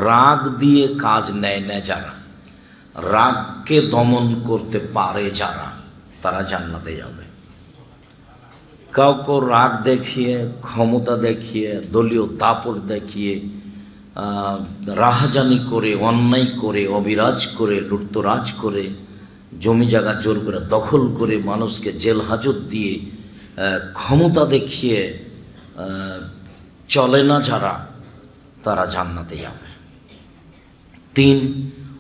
রাগ দিয়ে কাজ নেয় না যারা, রাগকে দমন করতে পারে যারা, তারা জান্নাতে যাবে। কাউকে রাগ দেখিয়ে, ক্ষমতা দেখিয়ে, দলীয় দাপট দেখিয়ে, রাহাজানি করে, অন্যায় করে, অবিরাজ করে, লুটতরাজ করে, জমি জায়গা জোর করে দখল করে, মানুষকে জেল হাজত দিয়ে, ক্ষমতা দেখিয়ে চলে না যারা, তারা জান্নাতে যাবে। 3,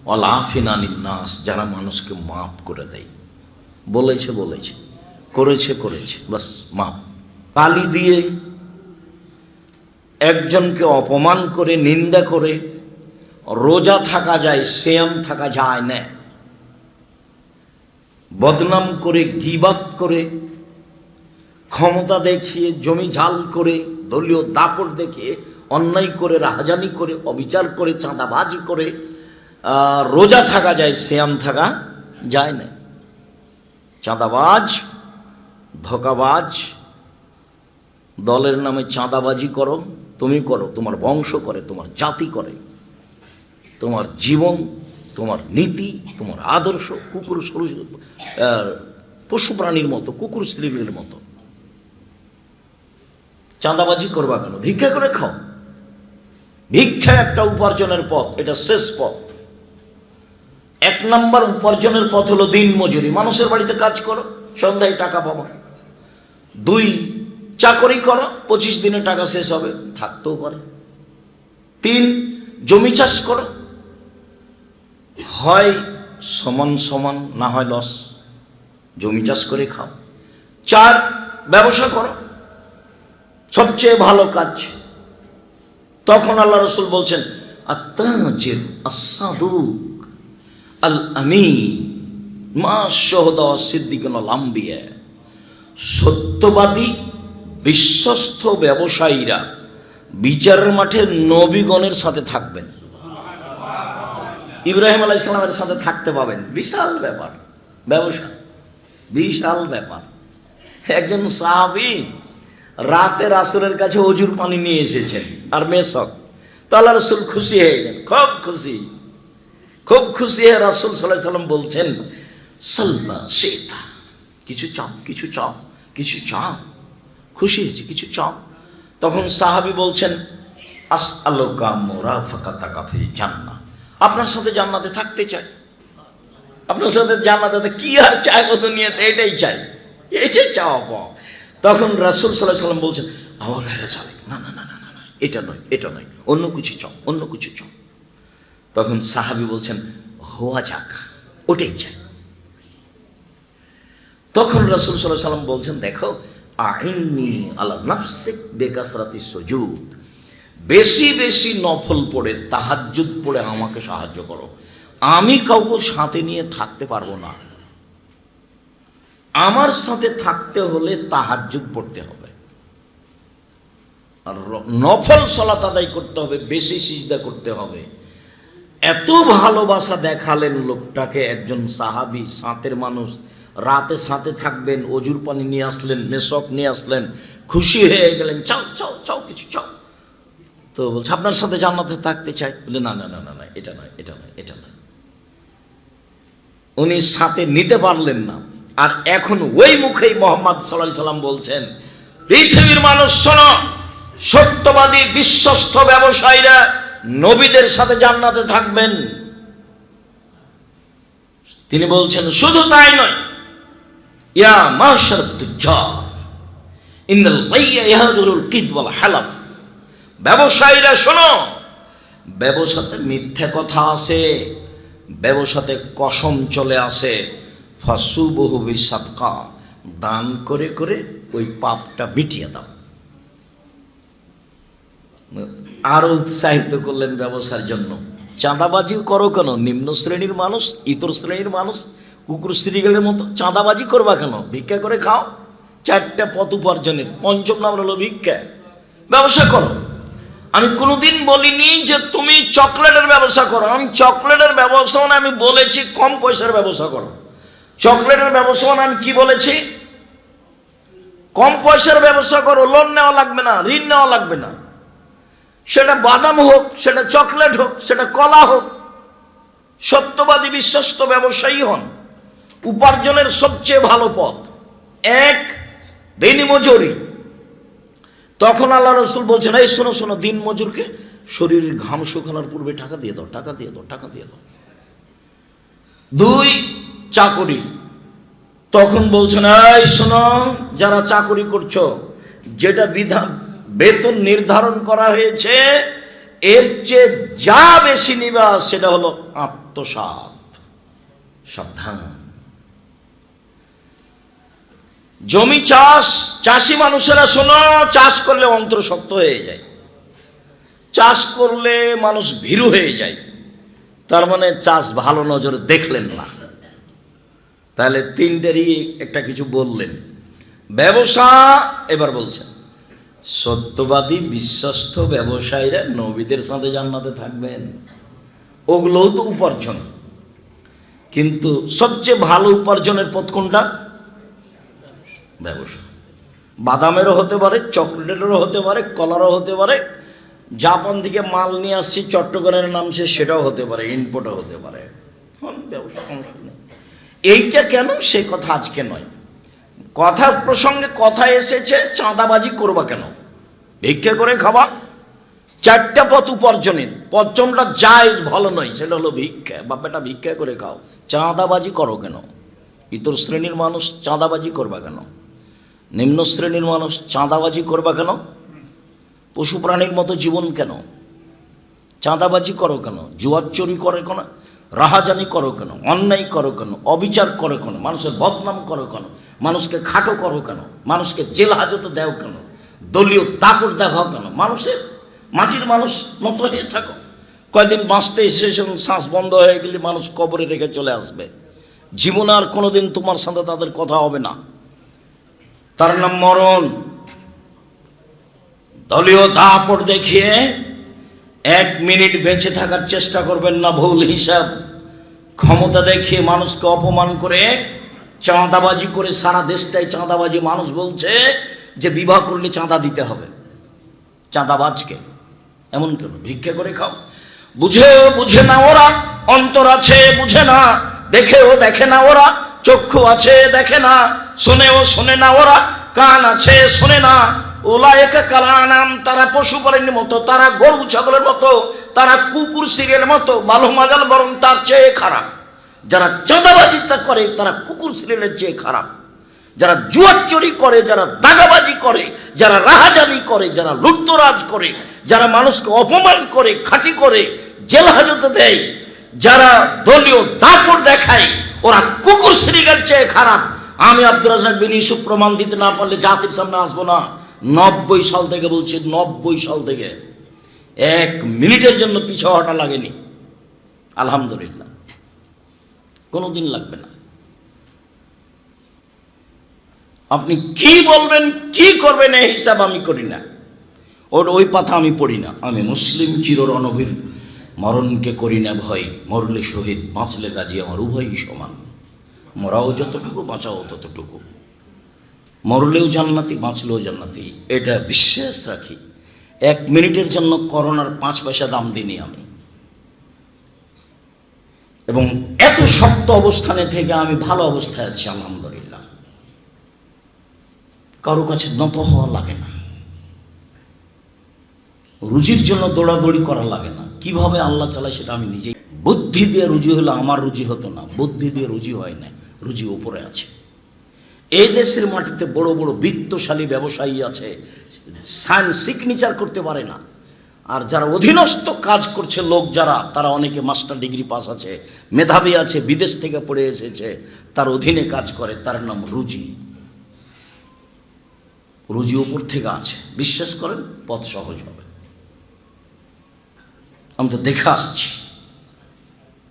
ওয়ালাফিন আনিন নাস, যারা মানুষকে মাফ করে দেয়। বলেছে বলেছে, করেছে করেছে, বাস মাফ। গালি দিয়ে, একজনকে অপমান করে, নিন্দা করে রোজা থাকা যায়, সিয়াম থাকা যায় না। বদনাম করে, গীবাত করে, ক্ষমতা দেখিয়ে, জমি ঝাল করে, দলীয় দাপট দেখিয়ে, অন্যায় করে, রাহাজানি করে, অবিচার করে, চাঁদাবাজি করে রোজা থাকা যায়, সিয়াম থাকা যায় না। চাঁদাবাজ, ধোঁকাবাজ, দলের নামে চাঁদাবাজি করো, তুমি করো, তোমার বংশ করে, তোমার জাতি করে, তোমার জীবন, তোমার নীতি, তোমার আদর্শ কুকুর পশু প্রাণীর মতো, কুকুর স্ত্রীর মতো। চাঁদাবাজি করবা কেন? ভিক্ষা করে খাও। ভিক্ষা একটা উপার্জনের পথ, এটা শেষ পথ। 1 নম্বর উপার্জনের পথ হলো দিন মজুরি, মানুষের বাড়িতে কাজ করো, সন্ধ্যায় টাকা পাবা। 2, চাকরি করো, 25 দিনে টাকা শেষ হবে, থাকতেও পারে। 3, জমি চাষ করো, হয় সমান সমান, না হয় লস, জমি চাষ করে খাও। 4, ব্যবসা করো, সবচেয়ে ভালো কাজ। তখন আল্লাহ রসুল বলছেন, আত্তাজির আস-সাদুক আল আমিন মা শুহাদা সিদ্দিকিন ওয়াল আম্বিয়া, সত্যবাদী বিশ্বস্ত ব্যবসায়ীরা বিচারের মাঠে নবীগণের সাথে থাকবেন। ইব্রাহিম আলাইহিস সালামের সাথে থাকতে পাবেন, বিশাল ব্যাপার। ব্যবসা বিশাল ব্যাপার। একজন সাহাবী রাতে রাসূলের কাছে অজুর পানি নিয়ে এসেছেন, আর মেসক। তো আল্লাহ রাসূল খুশি হয়ে গেলেন, খুব খুশি। খুব খুশি হয়ে রাসূল সাল্লাল্লাহু আলাইহি সাল্লাম বলছেন, সাল্লা শেতা, কিছু চাও, কিছু চাও, কিছু চাও। খুশি হয়েছে, কিছু চাও। তখন সাহাবী বলছেন, আসআলুকা মুরাফাকাতাকা ফিল জান্নাহ, আপনার সাথে জান্নাতে থাকতে চাই। আপনার সাথে জান্নাতে কি আর চাইবো দুনিয়াতে, এটাই চাই, এটাই চাওয়া পাওয়া। তখন রাসূল সাল্লাল্লাহু আলাইহি সাল্লাম বলছেন, আওয়ালা রাজালিক, না না না না না, এটা নয়, এটা নয়, অন্য কিছু চাও, অন্য কিছু চাও। তখন সাহাবী বলছেন, হুয়া যাকা, ওটাই চাই। তখন রাসূল সাল্লাল্লাহু আলাইহি সাল্লাম বলছেন, দেখো, আইন্নি আলা নাফসিক বিকাসরাতিস সুজুদ, বেশি বেশি নফল পড়ে, তাহাজ্জুদ পড়ে আমাকে সাহায্য করো। আমি কাউকে সাথে নিয়ে থাকতে পারবো না, আমার সাথে থাকতে হলে তাহাজ্জুদ পড়তে হবে, আর নফল সালাত আদায় করতে হবে, বেশি সিজদা করতে হবে। এত ভালোবাসা দেখালেন লোকটাকে, একজন সাহাবী, সাথের মানুষ, রাতে সাথে থাকবেন, অজুর পানি নিয়ে আসলেন, মেসক নিয়ে আসলেন, খুশি হয়ে গেলেন, চাও চাও চাও, কিছু চাও। তো বলছে, আপনার সাথে জান্নাতে থাকতে চাই। বলে, না না না না না, এটা নয়, এটা নয়, এটা নয়। উনি সাথে নিতে পারলেন না। আর এখন ওই মুখেই মুহাম্মদ সাল্লাল্লাহু আলাইহি সাল্লাম বলছেন, পৃথিবীর মানুষ শোনো, সত্যবাদী বিশ্বস্ত ব্যবসায়ীরা নবীদের সাথে জান্নাতে থাকবেন। তিনি বলছেন, শুধু তাই নয়, ইয়া মাশারাত তুজ্জার ইন্নাল বাইয়া ইয়াহজুরুল কিদ ওয়াল হালাফ, ব্যবসায়ীরা শোনো, ব্যবসাতে মিথ্যা কথা আছে, ব্যবসাতে কসম চলে আসে। ফাসুবহু বিসাদকা, দান করে করে ওই পাপটা মিটিয়ে দাও। আরো উৎসাহিত করলেন ব্যবসার জন্য। চাঁদাবাজি করো কেন? নিম্ন শ্রেণীর মানুষ, ইতর শ্রেণীর মানুষ, কুকুর শ্রীগেলের মতো চাঁদাবাজি করবা কেন? ভিক্ষা করে খাও, 4টা পথ উপার্জনের, 5ম নাম্বার হলো ভিক্ষা। ব্যবসা করো। আমি কোনোদিন বলিনি যে তুমি চকলেটের ব্যবসা করো। আমি চকলেটের ব্যবসা মানে আমি বলেছি কম পয়সার ব্যবসা করো। চকলেটের ব্যবসা মানে আমি কি বলেছি? কম পয়সার ব্যবসা করো, লোন নেওয়া লাগবে না, ঋণ নেওয়া লাগবে না। সেটা বাদাম হোক, সেটা চকলেট হোক, সেটা কলা হোক, সত্যবাদী বিশ্বস্ত ব্যবসায়ী হন। উপার্জনের সবচেয়ে ভালো পথ এক, দিনমজুরি। তখন আল্লাহ রসুল বলছেন, এই শোনো শোনো, দিন মজুরকে শরীরের ঘাম শুকানোর পূর্বে টাকা দিয়ে দাও, টাকা দিয়ে দাও, টাকা দিয়ে দাও। দুই, চাকরি। তখন বলছেন, এই শোনো, যারা চাকরি করছো, যেটা বিধান বেতন নির্ধারণ করা হয়েছে এর চেয়ে যা বেশি নিবা সেটা হলো আত্মসাৎ, সাবধান। জমি চাষ, চাষি মানুষেরা শোনো, চাষ করলে অন্তর শক্ত হয়ে যায়, চাষ করলে মানুষ ভীরু হয়ে যায়, তার মানে চাষ ভালো নজরে দেখলেন না। তাহলে তিনটেরই একটা কিছু বললেন। ব্যবসা, এবার বলছেন সত্যবাদী বিশ্বস্ত ব্যবসায়ীরা নবীদের সাথে জান্নাতে থাকবেন। ওগুলোও তো উপার্জন, কিন্তু সবচেয়ে ভালো উপার্জনের পথ কোনটা? ব্যবসা। বাদামেরও হতে পারে, চকলেটেরও হতে পারে, কলারও হতে পারে, জাপান থেকে মাল নিয়ে আসছি চট্টগ্রামের নামছে সেটাও হতে পারে, ইনপুটও হতে পারে। ব্যবসা সমস্যা নেই। এইটা কেন সে কথা আজকে নয়, কথা প্রসঙ্গে কথা এসেছে, চাঁদাবাজি করবা কেন? ভিক্ষা করে খাওয়া। চারটা পথ উপার্জনের, পঞ্চমটা জায়েজ ভালো নয়, সেটা হলো ভিক্ষা। বাপেটা ভিক্ষা করে খাও, চাঁদাবাজি করো কেন? ইতর শ্রেণীর মানুষ চাঁদাবাজি করবা কেন? নিম্ন শ্রেণীর মানুষ চাঁদাবাজি করবা কেন? পশু প্রাণীর মতো জীবন কেন? চাঁদাবাজি করো কেন? জুয়ার চুরি করে কেন? রাহাজানি করো কেন? অন্যায় করো কেন? অবিচার করো কেন? মানুষের বদনাম করো কেন? মানুষকে খাটো করো কেন? মানুষকে জেল হাজতে দেও কেন? দলীয় দাপট দেখাও কেন? মানুষের মাটির মানুষ মতো হয়ে থাকো। কয়দিন বাঁচতে এসে শ্বাস বন্ধ হয়ে গেলে মানুষ কবরে রেখে চলে আসবে। জীবনে আর কোনোদিন তোমার সাথে তাদের কথা হবে না, তার নাম মরণ। দলীয় দাপট দেখিয়ে 1 মিনিট বেঁচে থাকার চেষ্টা করবেন না। ভুল হিসাব। ক্ষমতা দেখিয়ে মানুষকে অপমান করে, চাঁদাবাজি করে, সারা দেশটাই চাঁদাবাজি। মানুষ বলছে যে বিবাহ করলে চাঁদা দিতে হবে, চাঁদাবাজকে। এমন কেন? ভিক্ষা করে খাও। বুঝে না ওরা, অন্তর আছে বুঝে না, দেখেও দেখে না ওরা, চক্ষু আছে দেখে না, শোনেও শোনে না ওরা, কান আছে শোনে না। ওলায়েকা কালানাম, তারা পশু প্রাণীর মতো, তারা গরু ছাগলের মতো, তারা কুকুর সিরিয়ালের মতো, ভালো মাজাল বরং তার চেয়ে খারাপ। যারা চাঁদাবাজি করে তারা কুকুর সিরিয়ালের চেয়ে খারাপ। যারা জুয়ার চুরি করে, যারা দাগাবাজি করে, যারা রাহাজানি করে, যারা লুটতরাজ করে, যারা মানুষকে অপমান করে, খাঁটি করে, জেল হাজতে দেয়, যারা দলীয় দাপট দেখায়, ওরা কুকুর সিরিয়ালের চেয়ে খারাপ। আমি আব্দুর রাজ্জাক বিন ইউসুফ প্রমাণ দিতে না পারলে জাতির সামনে আসবো না। 90 সাল থেকে বলছি, 90 সাল থেকে 1 মিনিটের জন্য পিছু হটা লাগেনি, আলহামদুলিল্লাহ, কোনোদিন লাগবে না। আপনি কি বলবেন, কি করবেন, এই হিসাব আমি করি না, ওই পাথা আমি পড়ি না। আমি মুসলিম, চির রণবীর, মরণকে করি না ভয়, মরলে শহীদ, বাঁচলে গাজী, আমার উভয়ই সমান। মরাও যতটুকু, বাঁচাও ততটুকু। মরলেও জান্নাতি, বাঁচলেও জান্নাতি, এটা বিশ্বাস রাখি। 1 মিনিটের জন্য করোনার 5 পয়সা দাম দিইনি আমি। এবং এত শক্ত অবস্থানে থেকে আমি ভালো অবস্থায় আছি, আলহামদুলিল্লাহ। কারো কাছে নত হওয়া লাগে না, রুজির জন্য দৌড়াদৌড়ি করা লাগে না। কিভাবে আল্লাহ চালায় সেটা আমি নিজেই। বুদ্ধি দিয়ে রুজি হলে আমার রুজি হতো না, বুদ্ধি দিয়ে রুজি হয় না, রুজি উপরে আছে। এই দেশের মাটিতে বড় বড় বিত্তশালী ব্যবসায়ী আছে, সিগনেচার করতে পারে না। আর যারা অধীনস্থ কাজ করছে লোক যারা, তারা অনেকে মাস্টার ডিগ্রি পাস আছে, মেধাবী আছে, বিদেশ থেকে পড়ে এসেছে, তার অধীনে কাজ করে, তার নাম রুজি। রুজি উপর থেকে আছে, বিশ্বাস করেন পথ সহজ হবে। আমি তো দেখে আসছি।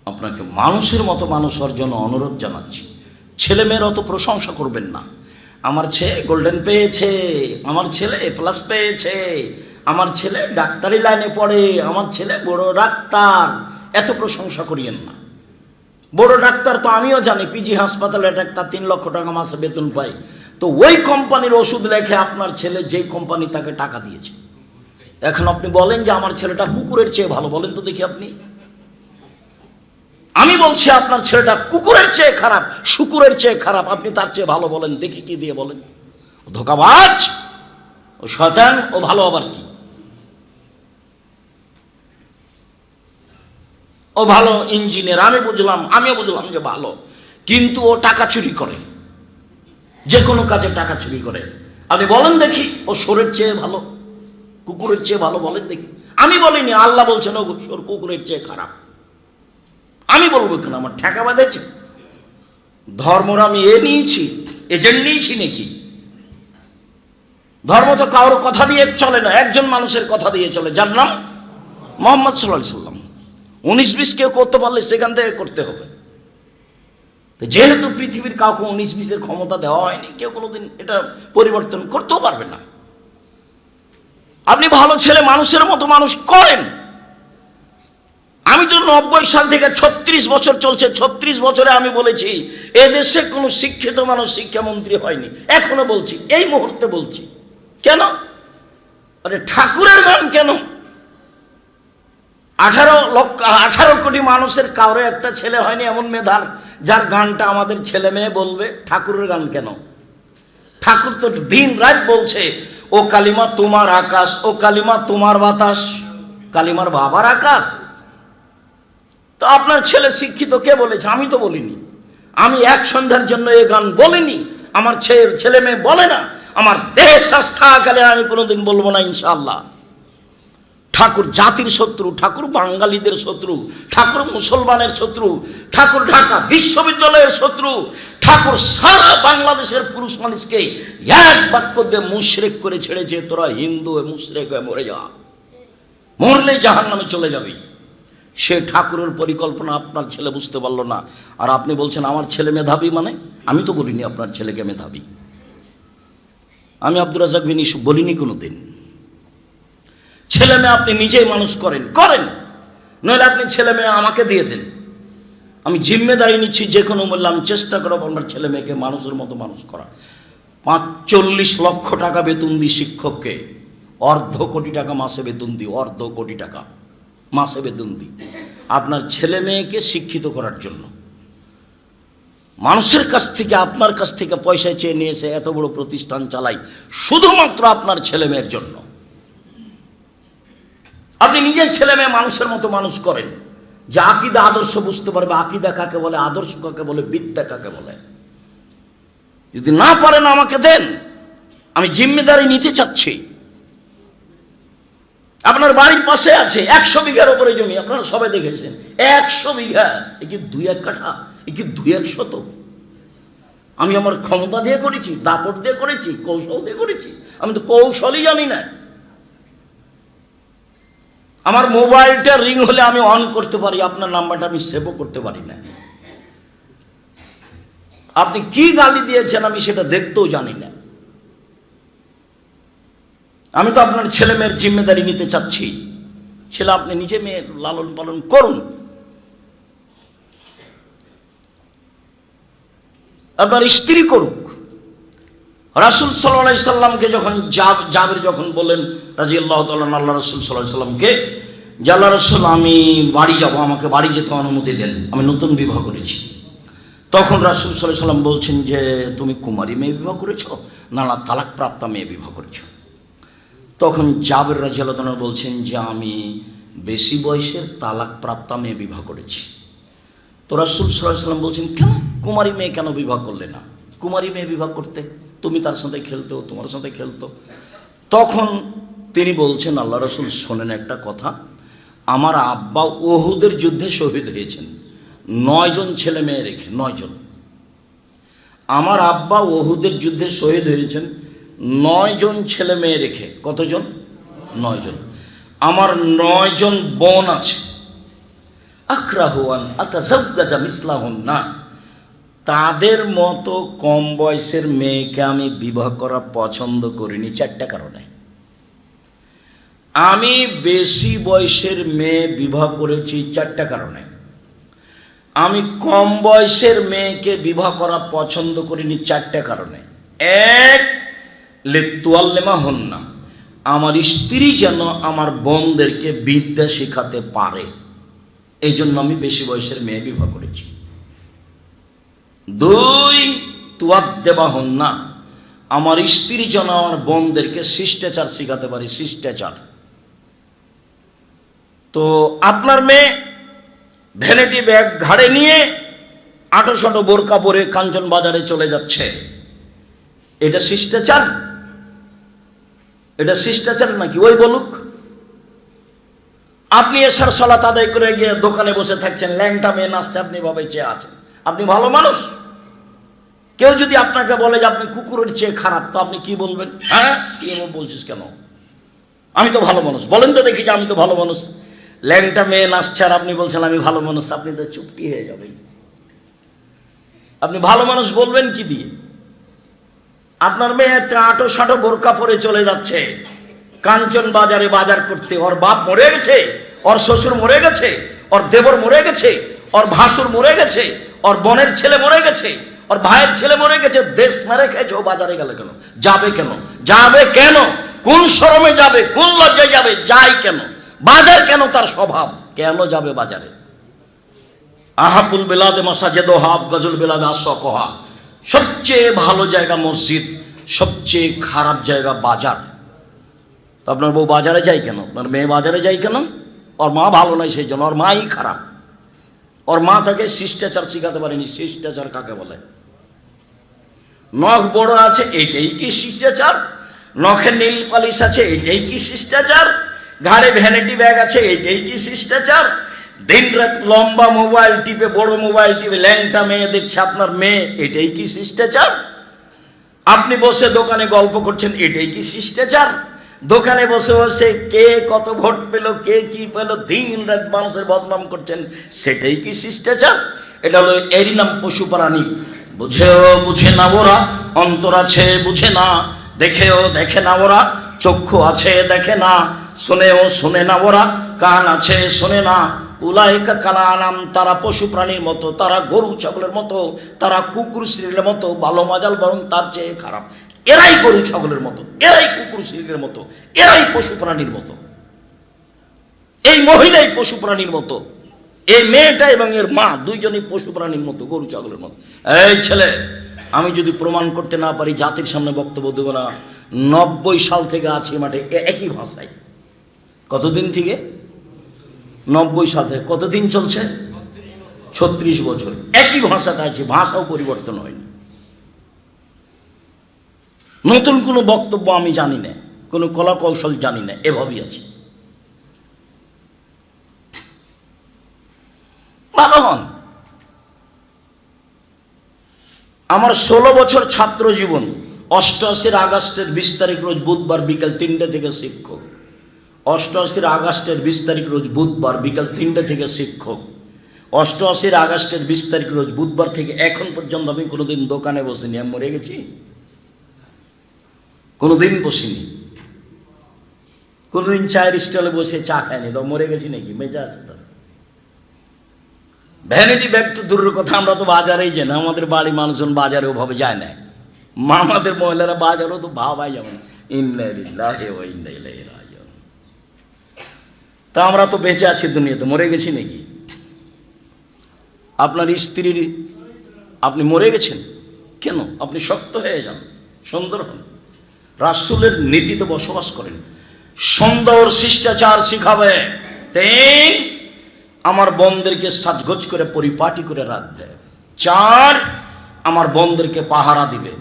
আপনাকে মানুষের মতো মানুষ হওয়ার জন্য অনুরোধ জানাচ্ছি। ছেলেমেয়ের অত প্রশংসা করবেন না। আমার ছেলে গোল্ডেন পেয়েছে, আমার ছেলে প্লাস পেয়েছে, আমার ছেলে ডাক্তারি লাইনে পড়ে, আমার ছেলে বড় ডাক্তার, এত প্রশংসা করিয়েন না। বড় ডাক্তার তো আমিও জানি, পিজি হাসপাতালে ডাক্তার 3 লক্ষ টাকা মাসে বেতন পায়। তো ওই কোম্পানির ওষুধ লেখে আপনার ছেলে যেই কোম্পানি তাকে টাকা দিয়েছে, এখন আপনি বলেন যে আমার ছেলেটা কুকুরের চেয়ে ভালো, বলেন তো দেখি আপনি। আমি বলছি আপনার ছেলেটা কুকুরের চেয়ে খারাপ, শুকুরের চেয়ে খারাপ, আপনি তার চেয়ে ভালো, বলেন দেখি কি দিয়ে বলেন? ধোঁকাবাজ, ও শয়তান, ও ভালো আবার কি? ও ভালো ইঞ্জিনিয়ার, আমিও বুঝলাম যে ভালো, কিন্তু ও টাকা চুরি করে, যে কোনো কাজে টাকা চুরি করে। আপনি বলেন দেখি ও সোরের চেয়ে ভালো, কুকুরের চেয়ে ভালো, বলেন দেখি। আমি বলিনি, আল্লাহ বলছেন ও সোর কুকুরের চেয়ে খারাপ। আমি বলবো কেন? আমার ঠেকা বাঁধেছে? ধর্মর আমি নিয়েছি, এজেন্ট নিয়েছি নাকি? ধর্ম তো কারোর কথা দিয়ে চলে না, একজন মানুষের কথা দিয়ে চলে, যার নাম মুহাম্মদ সাল্লাল্লাহু আলাইহি সাল্লাম। 19-20 কেউ করতে পারলে সেখান থেকে করতে হবে। যেহেতু পৃথিবীর কাউকে 19-20-এর ক্ষমতা দেওয়া হয়নি, কেউ কোনোদিন এটা পরিবর্তন করতেও পারবে না। আপনি ভালো ছেলে মানুষের মতো মানুষ করেন। আমি তো 90 সাল থেকে 36 বছর চলছে, 36 বছরে আমি বলেছি এদেশে কোনো শিক্ষিত মানুষ শিক্ষামন্ত্রী হয়নি। এখনো বলছি, এই মুহূর্তে বলছি। কেন? আরে ঠাকুরের গান কেন? 18 কোটি মানুষের কারো একটা ছেলে হয়নি এমন মেধার, যার গানটা আমাদের ছেলে মেয়ে বলবে। ঠাকুরের গান কেন? ঠাকুর তো দিন রাত বলছে, ও কালিমা তোমার আকাশ, ও কালিমা তোমার বাতাস, কালিমার বাবার আকাশ। তো আপনার ছেলে শিক্ষিত কে বলেছে? আমি তো বলিনি। আমি এক সন্ধ্যার জন্য এই গান বলিনি, আমার ছেলে মেয়ে বলে না, আমার দেশ আস্থাকালে আমি কোনোদিন বলবো না ইনশাআল্লাহ। ঠাকুর জাতির শত্রু, ঠাকুর বাঙালিদের শত্রু, ঠাকুর মুসলমানের শত্রু, ঠাকুর ঢাকা বিশ্ববিদ্যালয়ের শত্রু, ঠাকুর সারা বাংলাদেশের পুরুষ মানুষকে এক বাক্য দিয়ে মুশরিক করে ছেড়েছে, তোরা হিন্দু হয়ে মুশরিক হয়ে মরে যা, মরলে জাহান্নামে চলে যাবে। সে ঠাকুরের পরিকল্পনা আপনার ছেলে বুঝতে পারলো না, আর আপনি বলছেন আমার ছেলে মেধাবী। মানে আমি তো বলিনি আপনার ছেলেকে মেধাবী, আমি আব্দুর রাজ্জাক বিন ইউসুফ বলিনি কোনোদিন। ছেলে মেয়ে আপনি নিজেই মানুষ করেন, নইলে আপনি ছেলে মেয়ে আমাকে দিয়ে দেন। আমি জিম্মেদারি নিচ্ছি, যে কোনো মূল্যে আমি চেষ্টা করব আপনার ছেলে মেয়েকে মানুষের মতো মানুষ করা। 45 লক্ষ টাকা বেতন দিই শিক্ষককে, 1.5 কোটি টাকা মাসে বেতন দিই, 1.5 কোটি টাকা মাসে বেতন দিই আপনার ছেলে মেয়েকে শিক্ষিত করার জন্য। মানুষের কাছ থেকে, আপনার কাছ থেকে পয়সা চেয়ে নিয়ে এসে এত বড় প্রতিষ্ঠান চালাই শুধুমাত্র আপনার ছেলে মেয়ের জন্য। আপনি নিজের ছেলে মেয়ে মানুষের মতো মানুষ করেন, যে আকীদা আদর্শ বুঝতে পারবে, আকীদা কাকে বলে, আদর্শ কাকে বলে, বিদ্যা কাকে বলে। যদি না পারেন আমাকে দেন, আমি জিম্মেদারি নিতে চাচ্ছি। আপনার বাড়ির পাশে আছে 100 বিঘার উপরে জমি, আপনারা সবাই দেখেছেন। 100 বিঘা, এ কি 2-1 কাঠা, এ কি 2-1 শতক? আমি আমার ক্ষমতা দিয়ে করেছি, দাপট দিয়ে করেছি, কৌশল দিয়ে করেছি? আমি তো কৌশলই জানি না। আমার মোবাইলটা রিং হলে আমি অন করতে পারি, আপনার নাম্বারটা আমি সেভও করতে পারি না। আপনি কি গালি দিয়েছেন আমি সেটা দেখতেও জানি না। আমি তো আপনার ছেলে মেয়ের জিম্মেদারি নিতে চাচ্ছি। ছেলে আপনি নিজে মেয়ের লালন পালন করুন, আপনার স্ত্রী করুক। রাসূল সাল্লাল্লাহু আলাইহি সাল্লামকে যখন জাবের যখন বললেন রাদিয়াল্লাহু তাআলা আল্লাহ রাসূল সাল্লাল্লাহু আলাইহি সাল্লামকে, যে আল্লাহ রাসূল আমি বাড়ি যাব, আমাকে বাড়ি যেতে অনুমতি দেন, আমি নতুন বিবাহ করেছি। তখন রাসূল সাল্লাল্লাহু আলাইহি সাল্লাম বলছেন যে তুমি কুমারী মেয়ে বিবাহ করেছো না তালাক প্রাপ্তা মেয়ে বিবাহ করেছো? তখন জাবের রাদিয়াল্লাহু তাআলা বলছেন যে আমি বেশি বয়সের তালাক প্রাপ্তা মেয়ে বিবাহ করেছি। তো রাসূল সাল্লাল্লাহু আলাইহি সাল্লাম বলছেন কেন কুমারী মেয়ে কেন বিবাহ করলে না? কুমারী মেয়ে বিবাহ করতে, তুমি তার সাথে খেলতো, তোমার সাথে খেলতো। তখন তিনি বলছেন আল্লাহ রাসূল শোনেন একটা কথা, আমার আব্বা উহুদের যুদ্ধে শহীদ হয়েছেন 9 জন ছেলে মেয়ে রেখে, 9 জন। আমার আব্বা উহুদের যুদ্ধে শহীদ হয়েছেন 9 জন ছেলে মেয়ে রেখে। কতজন? 9 জন। আমার 9 জন বোন আছে। আক্রাহুয়ান আতাজাওয়াজা মিসলাহুন্না, তাদের মতো কম বয়সের মেয়েকে আমি বিবাহ করা পছন্দ করিনি 4টা কারণে। আমি বেশি বয়সের মেয়ে বিবাহ করেছি 4টা কারণে। আমি কম বয়সের মেয়েকে বিবাহ করা পছন্দ করিনি 4টা কারণে। 1 লিতুয়াল্লিমাহুন্না, আমার স্ত্রী যেন আমার বোনদেরকে বিদ্যা শেখাতে পারে, এই জন্য আমি বেশি বয়সের মেয়ে বিবাহ করেছি। 2, তুয়াদ্দেবাহুন না, আমার স্ত্রী যেন আমার বোনদেরকে শিষ্টাচার শেখাতে পারে, শিষ্টাচার। তো আপনার মেয়ে ভ্যানিটি ব্যাগ ঘাড়ে নিয়ে 800 বোরকা পরে কাঞ্চন বাজারে চলে যাচ্ছে, এটা শিষ্টাচার? এটা শিষ্টাচার নাকি? ওই বলুক। আপনি এসার সালাত আদায় করে গিয়ে দোকানে বসে থাকছেন, ল্যাংটা মেয়ে নাচছে, আপনি ভাবে চেয়ে আছেন, আপনি ভালো মানুষ? কেউ যদি আপনাকে বলে যে আপনি কুকুরের চেয়ে খারাপ, তো আপনি কি বলবেন? হ্যাঁ, কি বলছিস কেন? আমি তো ভালো মানুষ, বলেন তো দেখি যে আমি তো ভালো মানুষ। ল্যাংটা মেয়ে নাচছে আর আপনি বলছেন আমি ভালো মানুষ, আপনি তো চুপটি হয়ে যাবেন। আপনি ভালো মানুষ বলবেন কি দিয়ে? আপনার মেয়ে একটা 800 বোরকা পরে চলে যাচ্ছে কাঞ্চন বাজারে বাজার করতে, ওর বাপ মরে গেছে, ওর শ্বশুর মরে গেছে, ওর দেবর মরে গেছে, ওর ভাসুর মরে গেছে, ওর বোনের ছেলে মরে গেছে, ওর ভাইয়ের ছেলে মরে গেছে, দেশ মেরে খেয়েছে, ও বাজারে গেল কেন? যাবে কেন? যাবে কেন? কোন শরমে যাবে? কোন লজ্জায় যাবে? যায় কেন? বাজার কেন তার স্বভাব? কেন যাবে বাজারে? আহাবুল বেলাদে মাসাজেদোহা আফগাজুল বেলাদে আসকোহা, সবচেয়ে ভালো জায়গা মসজিদ, সবচেয়ে খারাপ জায়গা বাজার। তো আপনার বউ বাজারে যায় কেন? আপনার মেয়ে বাজারে যায় কেন? ওর মা ভালো নয় সেই জন্য, ওর মাই খারাপ। ওর মা তাকে শিষ্টাচার শিখাতে পারেনি। শিষ্টাচার কাকে বলে? নখ বড় আছে, এটাই কি শিষ্টাচার? নখে নীল পালিশ আছে, এটাই কি শিষ্টাচার? ঘাড়ে ভ্যানিটি ব্যাগ আছে, এটাই কি শিষ্টাচার? দিন রাত লম্বা মোবাইল টিপে, বড় মোবাইল টিপে ল্যাংটা মেয়ে দেখছে আপনার মেয়ে, এটাই কি শিষ্টাচার? আপনি বসে দোকানে গল্প করছেন, এটাই কি শিষ্টাচার? দোকানে বসে বসে কে কত ভোট পেল, কে কি পেল, দিন রাত মানুষের বদনাম করছেন, সেটাই কি শিষ্টাচার? এটা হলো, এরই নাম পশু প্রাণী। বুঝেও বুঝে না ওরা, অন্তর আছে বুঝে না, দেখেও দেখে না ওরা, চক্ষু আছে দেখে না, শোনেও শোনে না ওরা, কান আছে শোনে না। উলাইকা কালানাম, তারা পশু প্রাণীর মতো, তারা গরু ছাগলের মতো, তারা কুকুর শ্রীলের মতো, ভালো মাজাল বরং তার চেয়ে খারাপ। এরাই গরু ছাগলের মতো, এরাই কুকুর শ্রীলের মতো, এরাই পশু প্রাণীর মতো। এই মহিলাই পশু প্রাণীর মতো, এই মেয়েটা এবং এর মা দুইজনই পশু প্রাণীর মতো, গরু ছাগলের মতো। এই ছেলে, আমি যদি প্রমাণ করতে না পারি, জাতির সামনে বক্তব্য দেবো না। 90 সাল থেকে আছি মাঠে একই ভাষায়। কতদিন থেকে? 90 সাল থেকে। কতদিন চলছে? 36 বছর একই ভাষাতে আছে, ভাষাও পরিবর্তন হয়নি। নতুন কোনো বক্তব্য আমি জানি না, কোনো কলা কৌশল জানি না, এভাবেই আছে। ভালো হন। আমার 16 বছর ছাত্র জীবন, 88 আগস্টের 20 তারিখ রোজ বুধবার বিকাল 3টে থেকে শিক্ষক। 88 আগস্টের 20 তারিখ রোজ বুধবার বিকাল 3টে থেকে শিক্ষক। 88 আগস্টের 20 তারিখ রোজ বুধবার থেকে এখন পর্যন্ত আমি কোনোদিন দোকানে বসিনি। আমি মরে গেছি? কোনোদিন বসিনি। কোনোদিন চায়ের স্টলে বসে চা খায়নি। তো মরে গেছি নাকি? মেজা আছে তো। ভ্যানিটি ব্যাগ তো দূরের কথা, আমরা তো বাজারেই যাই না। আমাদের বাড়ি মানুষজন বাজারে ওভাবে যায় না। আমাদের মহিলারা বাজারও তো ভাবাই যেমন ইন্না লিল্লাহি ওয়া ইন্না ইলাইহি রাজিউন। তা আমরা তো বেঁচে আছি দুনিয়াতে, মরে গেছি নাকি? আপনার স্ত্রীর, আপনি মরে গেছেন কেন? আপনি শক্ত হয়ে যান, সুন্দর হন, রাসূলের নীতিতে বসবাস করেন, সুন্দর শিষ্টাচার শিখাবে। 3, আমার বোনদেরকে সাজগোজ করে পরিপাটি করে রাখবে। 4, আমার বোনদেরকে পাহারা দিবে।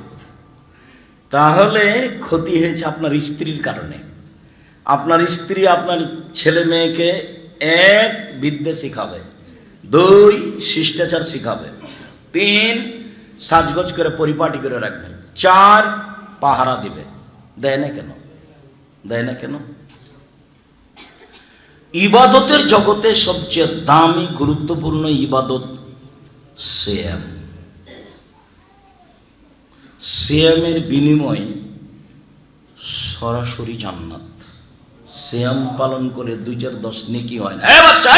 তাহলে ক্ষতি হয়েছে আপনার স্ত্রীর কারণে। আপনার স্ত্রী আপনার ছেলে মেয়েকে 1, বিদ্যা শিখাবে, 2, শিষ্টাচার শিখাবে, 3, সাজগোজ করে পরিপাটি করে রাখবে, 4, পাহারা দিবে। দেয় না কেন? দেয় না কেন? ইবাদতের জগতে সবচেয়ে দামি গুরুত্বপূর্ণ ইবাদত সিয়াম। সিয়ামের বিনিময়ে সরাসরি জান্নাত। সিয়াম পালন করে 2-4-10 নেকি হয় না। বাচ্চা,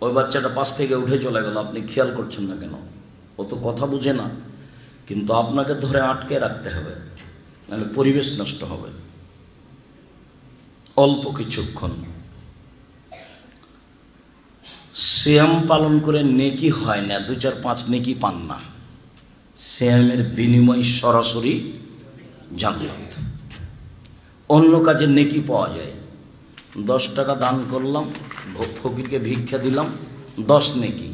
ওই বাচ্চাটা পাশ থেকে উঠে চলে গেল, আপনি খেয়াল করছেন না কেন? ও তো কথা বুঝে না, কিন্তু আপনাকে ধরে আটকে রাখতে হবে, নাহলে পরিবেশ নষ্ট হবে। অল্প কিছুক্ষণ সিয়াম পালন করে নেকি হয় না, 2-4-5 নেকি পান না। সিয়ামের বিনিময় সরাসরি জান্নাত। অন্য কাজে নেকি পাওয়া যায়। 10 টাকা দান করলাম, ফকিরকে ভিক্ষা দিলাম, 10 নেকি।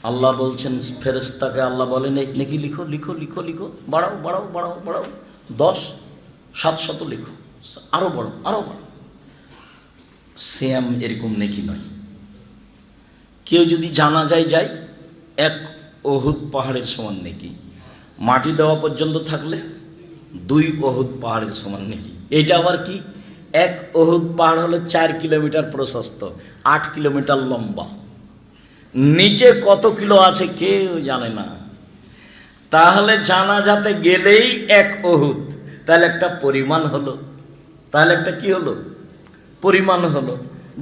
আল্লাহ বলছেন ফেরেশতাকে, আল্লাহ বলেন এই নেকি লিখো লিখো লিখো লিখো, বাড়াও বাড়াও বাড়াও বাড়াও, 10 700 লিখো, আরো বড় আরো বড়। সিয়াম এরকম নেকি নয়। কেউ যদি জানাজায় যায়, 1 ওহুদ পাহাড়ের সমান নেকি। মাটি দেওয়া পর্যন্ত থাকলে 2 ওহুদ পাহাড়ের সমান নেকি। এইটা আবার কি, 1 ওহুদ পাহাড় হলো 4 কিলোমিটার প্রশস্ত, 8 কিলোমিটার লম্বা। নিচে কত কিলো আছে কেউ জানে না। তাহলে জানাজাতে গেলেই 1 ওহুদ, তাহলে একটা পরিমাণ হলো, তাহলে একটা কি হলো, পরিমাণ হলো।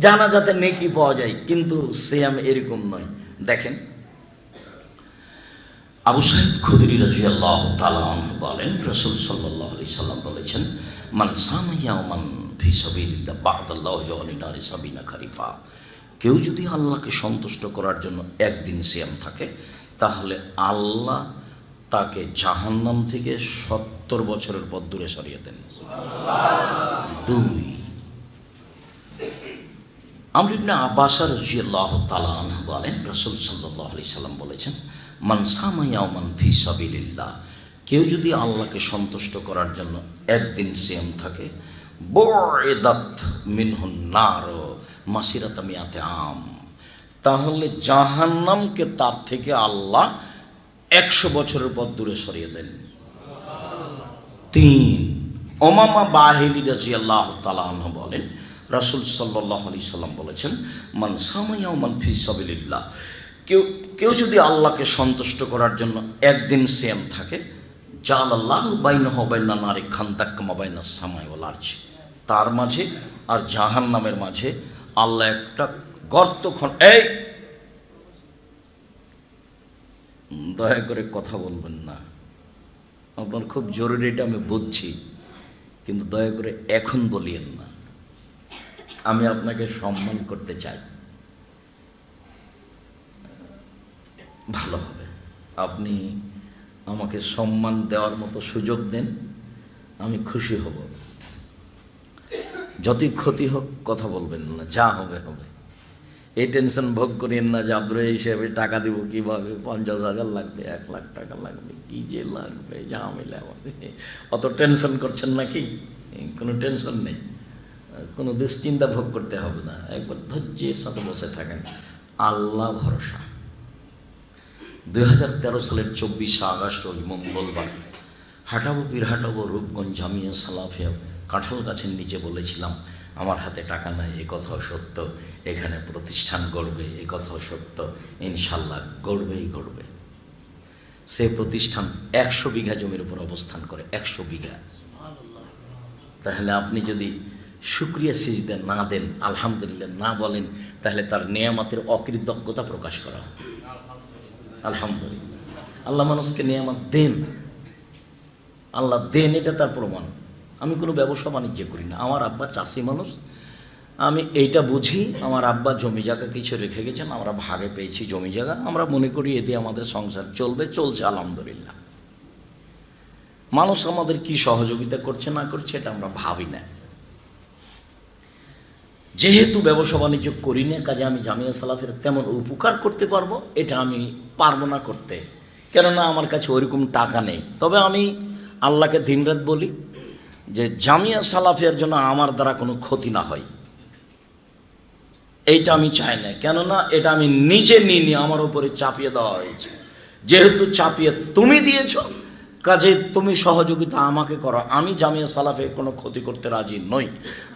জানাজাতে নেকি পাওয়া যায়, কিন্তু সিয়াম এরকম নয়। দেখেন, আবু সাঈদ খুদরি রাদিয়াল্লাহু তাআলা আনহু বলেন, রাসূল সাল্লাল্লাহু আলাইহি সাল্লাম বলেছেন, মান সামা ইয়াওমান ফি সাবিলিল্লাহ বা'দাল্লাহু জাওয়ালিন নারি সাবিনা খারিফা। কেউ যদি আল্লাহকে সন্তুষ্ট করার জন্য একদিন সিয়াম থাকে, তাহলে আল্লাহ তাকে জাহান্নাম থেকে 70 বছরের পথ দূরে সরিয়ে দেন। 2, আমর ইবনে আব্বাস রাদিয়াল্লাহু তাআলা আনহু বলেন, রাসূল সাল্লাল্লাহু আলাইহি সাল্লাম বলেছেন, মান সামা ইয়াওমান ফি সাবিলিল্লাহ। কেউ যদি আল্লাহকে সন্তুষ্ট করার জন্য একদিন সিয়াম থাকে, বুইদাত মিনহুন নার মাসিরাতা মিয়াতে আম, তাহলে জাহান্নামকে তার থেকে আল্লাহ 100 বছরের পথ দূরে সরিয়ে দেন। 3, উমামা বাহিলি রাদিয়াল্লাহু তাআলা আনহু বলেন, রাসূল সাল্লাল্লাহু আলাইহি সাল্লাম বলেছেন, মান সামা ইয়াওমান ফি সাবিলিল্লাহ। কেউ যদি আল্লাহকে সন্তুষ্ট করার জন্য একদিন সিয়াম থাকে, জাআলাল্লাহু বাইনাহু ওয়া বাইনা নারি খান্দাক কামা বাইনাস সামাই ওয়াল আরজ, তার মাঝে আর জাহান্নামের মাঝে আল্লাহ একটা গর্ত এই দয়া করে কথা বলবেন না, আপনার খুব জরুরি, এটা আমি বুঝছি, কিন্তু দয়া করে এখন বলিয়েন না। আমি আপনাকে সম্মান করতে চাই, ভালো হবে আপনি আমাকে সম্মান দেওয়ার মতো সুযোগ দেন, আমি খুশি হব। যতই ক্ষতি হোক কথা বলবেন না, যা হবে হবে। এই টেনশন ভোগ করেন না যে আব্দুল হিসেবে টাকা দিব কিভাবে, 50,000 লাগবে, 1 লাখ টাকা লাগবে, কি যে লাগবে ঝামেলা। অত টেনশন করছেন নাকি? কোনো টেনশন নেই, কোনো দুশ্চিন্তা ভোগ করতে হবে না। একবার ধৈর্যের সাথে বসে থাকেন, আল্লাহ ভরসা। 2013 সালের 24 আগস্ট রোজ মঙ্গলবার হাঁটাবো বীরহাটাবো রূপগঞ্জ জামিয়া সালাফিয়া কাঁঠাল গাছের নিচে বলেছিলাম, আমার হাতে টাকা নাই, এ কথাও সত্য, এখানে প্রতিষ্ঠান গড়বে, এ কথাও সত্য, ইনশাল্লাহ গড়বেই গড়বে। সে প্রতিষ্ঠান 100 বিঘা জমির উপর অবস্থান করে, 100 বিঘা। তাহলে আপনি যদি শুকরিয়া সিজদা না দেন, আলহামদুলিল্লাহ না বলেন, তাহলে তার নেয়ামতের অকৃতজ্ঞতা প্রকাশ করা। আলহামদুলিল্লাহ, আল্লাহ মানুষকে নেয়ামত দেন, আল্লাহ দেন, এটা তার প্রমাণ। আমি কোনো ব্যবসা বাণিজ্য করি না, আমার আব্বা চাষি মানুষ, আমি এইটা বুঝি। আমার আব্বা জমি জায়গা কিছু রেখে গেছেন, আমরা ভাগে পেয়েছি জমি জায়গা, আমরা মনে করি এতে আমাদের সংসার চলবে, চলছে আলহামদুলিল্লাহ। মানুষ আমাদের কি সহযোগিতা করছে না করছে এটা আমরা ভাবি না। যেহেতু ব্যবসা বাণিজ্য করি না, কাজে আমি জামিয়া সালাফের তেমন উপকার করতে পারবো এটা আমি পারবো না করতে, কেননা আমার কাছে ওইরকম টাকা নেই। তবে আমি আল্লাহকে দিনরাত বলি যে জামিয়া সালাফের জন্য আমার দ্বারা কোনো ক্ষতি না হয়, এইটা আমি চাই না। কেননা এটা আমি নিজে নিয়ে আমার উপরে চাপিয়ে দেওয়া হয়েছে। যেহেতু চাপিয়ে তুমি দিয়েছ, কাজে তুমি সহযোগিতা আমাকে করো। আমি জামিয়া সালাফে কোনো ক্ষতি করতে রাজি নই।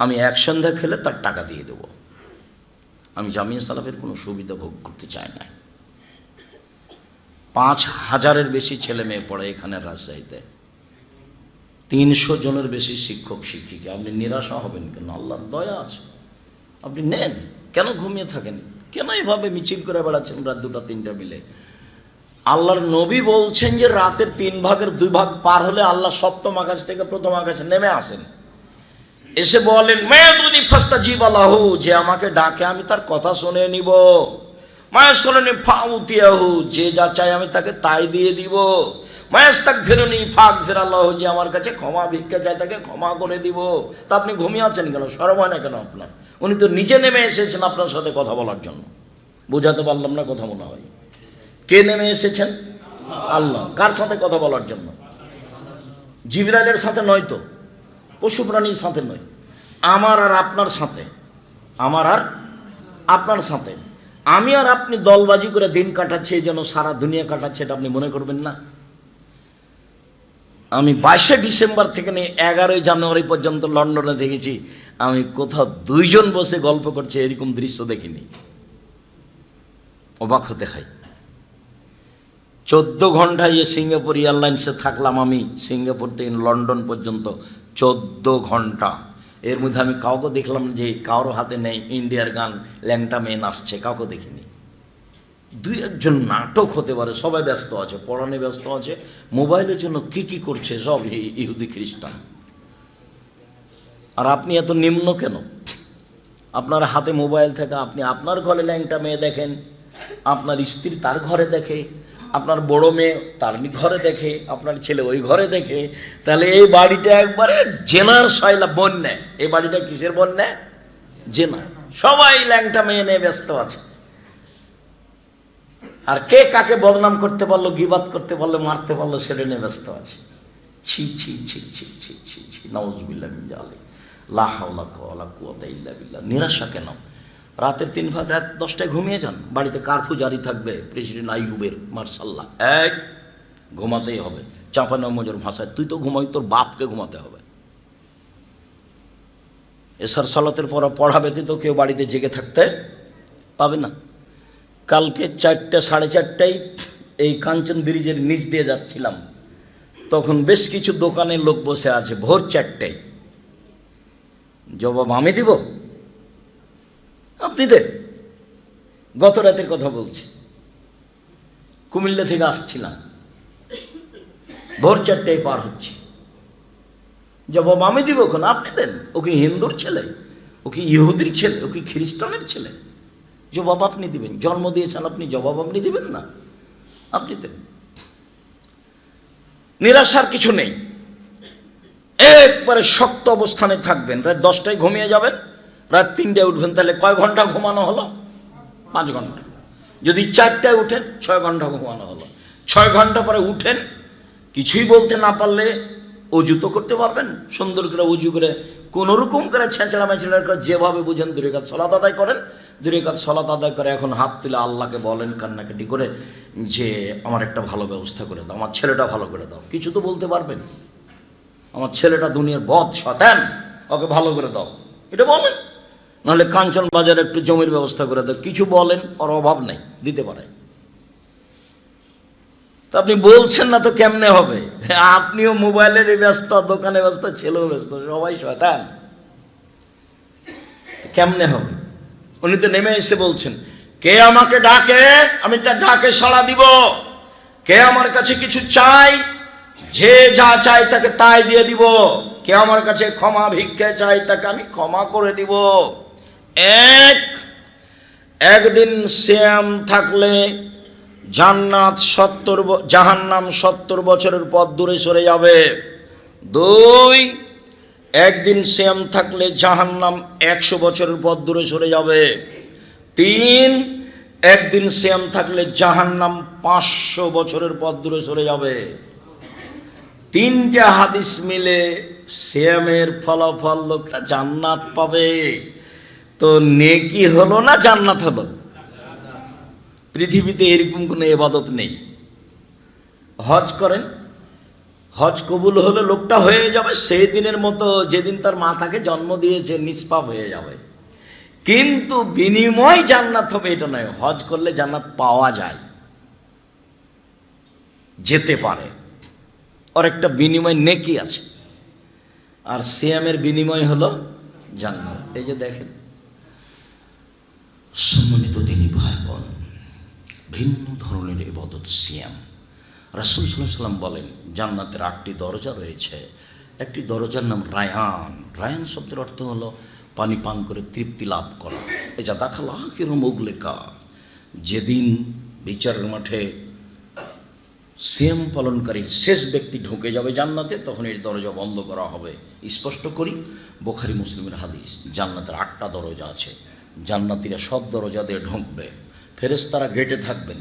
আমি এক সন্ধ্যা খেলে তার টাকা দিয়ে দেব। আমি জামিয়া সালাফের কোনো সুবিধা ভোগ করতে চাই না। 5,000-এর বেশি ছেলে মেয়ে পড়ে এখানে রাজশাহীতে, 300 জনের বেশি শিক্ষক শিক্ষিকা। আপনি নিরাশা হবেন কেন? আল্লাহর দয়া আছে, আপনি নেন। কেন ঘুমিয়ে থাকেন? কেন এভাবে মিছিল করে বেড়াচ্ছেন রাত 2টা-3টা মিলে? আল্লাহর নবী বলছেন যে রাতের 3 ভাগের 2 ভাগ পার হলে আল্লাহ সপ্তম আকাশ থেকে প্রথম আকাশে নেমে আসেন। এসে বলেন মায়াদুনি ফাস্তাজিব লাহু, যে আমাকে ডাকে আমি তার কথা শুনে নিব। মায়াসরনি ফাউতিয়াহু, যে যা চাই আমি তাকে তাই দিয়ে দিব। মায়াস্তাগফিরুনি ফাগফিরাল্লাহু, যে আমার কাছে ক্ষমা ভিক্ষা চাই তাকে ক্ষমা করে দিব। তা আপনি ঘুমিয়ে আছেন কেন? শরম হয় না কেন আপনার? উনি তো নিচে নেমে এসেছেন আপনার সাথে কথা বলার জন্য। বোঝাতে পারলাম না কথা মনে হয়? কে নেমে এসেছেন? আল্লাহ। কার সাথে কথা বলার জন্য? জিবরাইলের সাথে নয় তো, পশু প্রাণীর সাথে নয়, আমার আর আপনার সাথে। আমার আর আপনার সাথে। আমি আর আপনি দলবাজি করে দিন কাটাচ্ছে, এই জন্য সারা দুনিয়া কাটাচ্ছে, এটা আপনি মনে করবেন না? আমি 22শে ডিসেম্বর থেকে নিয়ে 11ই জানুয়ারি পর্যন্ত লন্ডনে দেখেছি, আমি কোথাও দুইজন বসে গল্প করছে এরকম দৃশ্য দেখিনি। অবাক হতে হয়। 14 ঘন্টায় সিঙ্গাপুর এয়ারলাইন্সে থাকলাম আমি, সিঙ্গাপুর থেকে লন্ডন পর্যন্ত 14 ঘন্টা। এর মধ্যে আমি কাউকে দেখলাম যে কারোর হাতে নেই ইন্ডিয়ার গান, ল্যাংটা মেয়ে নাচছে, কাউকে দেখিনি। 2-1জন নাটক হতে পারে, সবাই ব্যস্ত আছে, পড়ানে ব্যস্ত আছে, মোবাইলের জন্য কি করছে সব ইহুদি খ্রিস্টান। আর আপনি এত নিম্ন কেন? আপনার হাতে মোবাইল থেকে আপনি আপনার ঘরে ল্যাংটা মেয়ে দেখেন, আপনার স্ত্রী তার ঘরে দেখে, আপনার বড় মেয়ে তার ঘরে দেখে, আপনার ছেলে ওই ঘরে দেখে। তাহলে এই বাড়িটা একবারে জেনার শয়লা বন্যা। এই বাড়িটা কিসের বন্যা? জেনা। সবাই ল্যাংটা মেয়ে নিয়ে ব্যস্ত আছে। আর কে কাকে বদনাম করতে পারলো, গীবাত করতে পারলো, মারতে পারলো, সেটা নিয়ে ব্যস্ত আছে। ছি ছি ছি ছি ছি ছি ছি, নাউযুবিল্লাহি মিন যালিক, লা হাওলা ওয়ালা কুওয়াতা ইল্লা বিল্লাহ। নিরাশা কেন? রাতের 3 ভাগ, রাত 10টায় ঘুমিয়ে যান। বাড়িতে কারফিউ জারি থাকবে প্রেসিডেন্ট আইয়ুবের, মার্শাল্লাহ, এক ঘুমাতেই হবে। চাঁপানমজোর ভাষায়, তুই তো ঘুমাই, তোর বাপকে ঘুমাতে হবে। এশার সালাতের পর পড়া ব্যতীত কেউ বাড়িতে জেগে থাকতে পাবে না। কালকে 4টা 4:30টায় এই কাঞ্চন ব্রিজের নিচ দিয়ে যাচ্ছিলাম, তখন বেশ কিছু দোকানের লোক বসে আছে। ভোর 4টায়। জবাব আমি দিব? আপনি দেন। গত রাতের কথা বলছি, কুমিল্লা থেকে আসছিলাম, ভোর 4টায় পার হচ্ছি। জবাব আমি দিব কেন? আপনি দেন। ও কি হিন্দুর ছেলে? ও কি ইহুদির ছেলে? ও কি খ্রিস্টানের ছেলে? জবাব আপনি দিবেন। জন্ম দিয়েছেন আপনি, জবাব আপনি দিবেন না? আপনি দেন। নিরাশার কিছু নেই, একবারে শক্ত অবস্থানে থাকবেন। রাত 10টায় ঘুমিয়ে যাবেন, রাত 3টায় উঠবেন। তাহলে কয় ঘন্টা ঘুমানো হলো? 5 ঘন্টা। যদি 4টায় উঠেন, 6 ঘন্টা ঘুমানো হলো। 6 ঘন্টা পরে উঠেন, কিছুই বলতে না পারলে অজু তো করতে পারবেন, সুন্দর করে অজু করে কোনো রকম করে ছেঁচড়া মেচড়া করে যেভাবে বুঝেন 2 রাকাত সালাত আদায় করেন। 2 রাকাত সালাত আদায় করে এখন হাত তুলে আল্লাহকে বলেন কান্নাকাটি করে যে আমার একটা ভালো ব্যবস্থা করে দাও, আমার ছেলেটা ভালো করে দাও। কিছু তো বলতে পারবেন, আমার ছেলেটা দুনিয়ার বদ শয়তান, ওকে ভালো করে দাও, এটা বলেন। নাহলে কাঞ্চন বাজারে একটু জমির ব্যবস্থা করে দাও, কিছু বলেন, ওর অভাব নেই, দিতে পারে। তা আপনি বলছেন না তো কেমনে হবে? আপনিও মোবাইলের ব্যস্ত, দোকানে ব্যস্ত, ছেলেও ব্যস্ত, সবাই শয়তান, কেমনে হবে? উনি তো নেমে এসে বলছেন, কে আমাকে ডাকে আমি তার ডাকে সাড়া দিব। কে আমার কাছে কিছু চাই, যে যা চাই তাকে তাই দিয়ে দিব। কে আমার কাছে ক্ষমা ভিক্ষা চাই তাকে আমি ক্ষমা করে দিব। একদিন শ্যাম থাকলে জান্নাত 70, জাহান্নাম 70 বছরের পথ দূরে সরে যাবে। 2, একদিন শ্যাম থাকলে জাহান্নাম 100 বছরের পথ দূরে সরে যাবে। 3, একদিন শ্যাম থাকলে জাহান্নাম 500 বছরের পথ দূরে সরে যাবে। 3টে হাদিস মিলে শ্যামের ফলাফল লোকটা জান্নাত পাবে। তো নেকি হলো না জান্নাত হলো? পৃথিবীতে এরকম কোনো ইবাদত নেই। হজ করেন, হজ কবুল হলে লোকটা হয়ে যাবে সেই দিনের মতো যেদিন তার মা তাকে জন্ম দিয়েছে, নিষ্পাপ হয়ে যাবে। কিন্তু বিনিময় জান্নাত হবে এটা নয়। হজ করলে জান্নাত পাওয়া যায়, যেতে পারে, ওর একটা বিনিময় নেকি আছে। আর সিয়ামের বিনিময় হলো জান্নাত। এই যে দেখেন, সম্মানিত দিনী ভাই বোন, ভিন্ন ধরনের ইবাদত সিয়াম। রাসূল সাল্লাল্লাহু আলাইহি ওয়াসাল্লাম বলেন জান্নাতের 8টি দরজা রয়েছে। একটি দরজার নাম রায়ান। রায়ান শব্দের অর্থ হলো পানি পান করে তৃপ্তি লাভ করা। এটা দাখাল আখির মুগলিকা, যেদিন বিচারের মাঠে সিয়াম পালনকারীর শেষ ব্যক্তি ঢুকে যাবে জান্নাতে, তখন এর দরজা বন্ধ করা হবে। স্পষ্ট করি, বুখারী মুসলিমের হাদিস। জান্নাতের 8টা দরজা আছে, জান্নাতীরা সব দরজা দিয়ে ঢুকবে। ফেরেশতারা গেটে থাকবেন,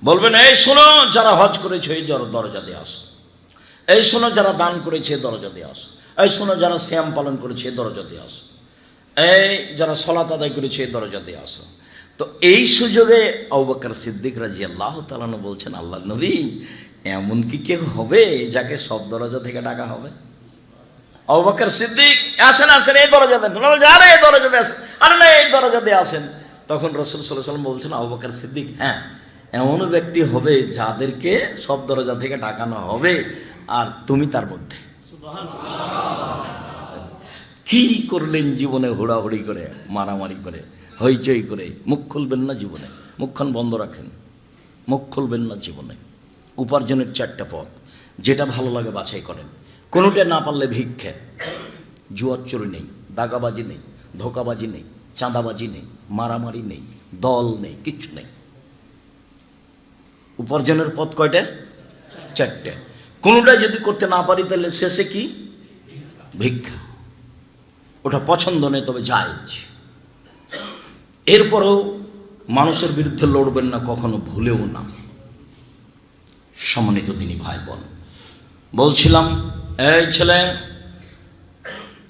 বলবেন এই শোনো যারা হজ করেছে এই দরজা দিয়ে আসো, এই শোনো যারা দান করেছে দরজা দিয়ে আসো, এই শোনো যারা সিয়াম পালন করেছে দরজা দিয়ে আসো, এই যারা সালাত আদায় করেছে এই দরজা দিয়ে আসো। তো এই সুযোগে আবু বকর সিদ্দিক রাদিয়াল্লাহু তাআলা আনহু বলছেন, আল্লাহর নবী, এমন কি কেউ হবে যাকে সব দরজা থেকে ডাকা হবে? আবু বকর সিদ্দিক, আসেন আসেন এই দরজা দিয়ে, আরে এই দরজা দিয়ে আসেন, আরে না এই দরজা দিয়ে আসেন। তখন রাসূল সাল্লাল্লাহু আলাইহি ওয়াসাল্লাম বলছেন, আবু বকর সিদ্দিক, হ্যাঁ এমন ব্যক্তি হবে যাদেরকে সব দরজা থেকে ডাকানো হবে, আর তুমি তার মধ্যে। কি করলেন জীবনে? হুড়াহুড়ি করে, মারামারি করে, হইচই করে। মুখ খুলবেন না জীবনে, মুখখান বন্ধ রাখেন, মুখ খুলবেন না জীবনে। উপার্জনের 4টা পথ, যেটা ভালো লাগে বাছাই করেন। কোনোটা না পারলে ভিক্ষে। জুয়ার চুরি নেই, দাগাবাজি নেই, ধোকাবাজি নেই, চাঁদাবাজি নেই, মারামারি নেই, দল নেই, কিচ্ছু নেই। উপার্জনের পথ কয়টা? 4টে। কোনোটাই যদি করতে না পারি তাহলে শেষে কি? ভিক্ষা। ওটা পছন্দ নেই, তবে জায়েজ। এরপরেও মানুষের বিরুদ্ধে লড়বেন না কখনো, ভুলেও না। সম্মানিত দিনী ভাই বোন, বলছিলাম এই ছেলে,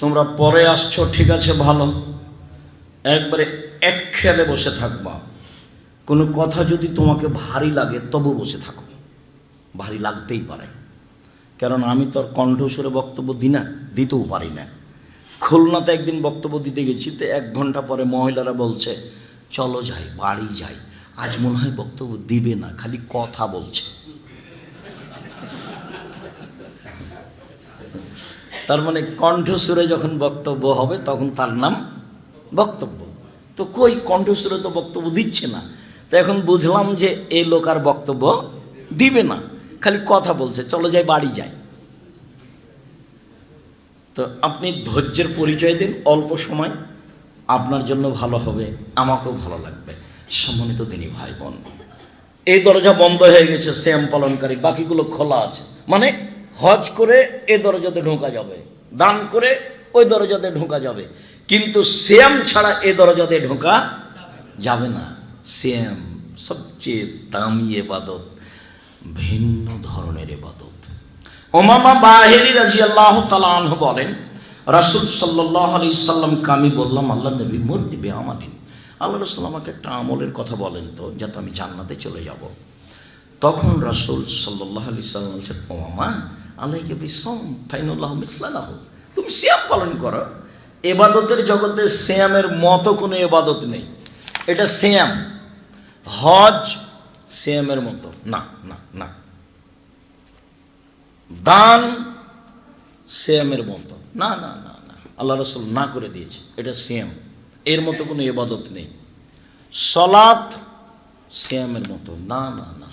তোমরা পরে আসছো ঠিক আছে ভালো, একবারে এক খেয়ালে বসে থাকবা। কোনো কথা যদি তোমাকে ভারী লাগে তবু বসে থাকো, ভারী লাগতেই পারে, কারণ আমি তো আর কণ্ঠস্বরে বক্তব্য দিতেও পারি না। খুলনাতে একদিন বক্তব্য দিতে গেছি, তো 1 ঘন্টা পরে মহিলারা বলছে চলো যাই, বাড়ি যাই, আজ মনে হয় বক্তব্য দিবে না, খালি কথা বলছে। তার মানে কণ্ঠস্বরে যখন বক্তব্য হবে তখন তার নাম বক্তব্য। তো কই কণ্ঠস্বরে তো বক্তব্য দিচ্ছে না, তো এখন বুঝলাম যে এই লোক আর বক্তব্য দিবে না, খালি কথা বলছে, চলো যাই, বাড়ি যাই। তো আপনি ধৈর্যের পরিচয় দিন, অল্প সময় আপনার জন্য ভালো হবে, আমাকেও ভালো লাগবে। সম্মানিত দিনী ভাই বোন, এই দরজা বন্ধ হয়ে গেছে সিয়াম পালনকারী, বাকিগুলো খোলা আছে। মানে হজ করে এ দরজাতে ঢোকা যাবে, দান করে ওই দরজাতে ঢোকা যাবে, কিন্তু সিয়াম ছাড়া এ দরজাতে ঢোকা যাবে না। সিয়াম সবচেয়ে দামি ইবাদত, ভিন্ন ধরনের ইবাদত। উমামা বাহিলী রাদিয়াল্লাহু তাআলা আনহু বলেন, রাসূল সাল্লাল্লাহু আলাইহি সাল্লামকে আমি বললাম, আল্লাহ নবী মুরনি বিআমালিন, আল্লাহ রাসূল আমাকে একটা আমলের কথা বলেন তো, যাতে আমি জান্নাতে চলে যাব। তখন রাসূল সাল্লাল্লাহু আলাইহি সাল্লাম বলছেন, উমামা আলাইকা বিসসাম ফাইনাল্লাহু মিসলাহু, তুমি সিয়াম পালন করো। ইবাদতের জগতে সিয়ামের মতো কোনো ইবাদত নেই। এটা সিয়াম, হজ সিয়ামের মতো না, না না। দান সিয়ামের মতো না, না না না, আল্লাহ রাসূল না করে দিয়েছে, এটা সিয়াম, এর মতো কোনো ইবাদত নেই। সালাত সিয়ামের মতো না, না না।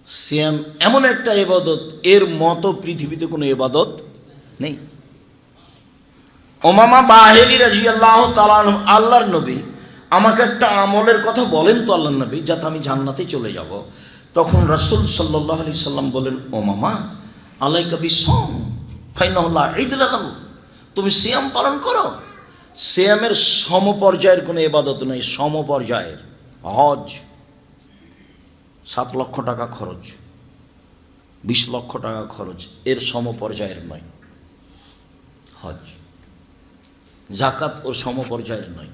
সিয়াম এমন একটা ইবাদত, এর মতো পৃথিবীতে কোনো ইবাদত নেই। উমামা বাহিলী রাদিয়াল্লাহু তাআলা আনহু, আল্লাহর নবী আমাকে একটা আমলের কথা বলেন তো আল্লাহর নবী, যাতে আমি জান্নাতে চলে যাব। তখন রাসূল সাল্লাল্লাহু আলাইহি সাল্লাম বলেন, উমামা আলাইকা বিসসাম ফাইনাহু লা ঈদা লাহু, তুমি সিয়াম পালন করো। সিয়ামের সমপর্যায়ের কোনো ইবাদত নেই, সমপর্যায়ের। হজ 7 লক্ষ টাকা খরচ, 20 লক্ষ টাকা খরচ, এর সমপর্যায়ের নয় হজ। যাকাত ও সমপর্যায়ের নয়,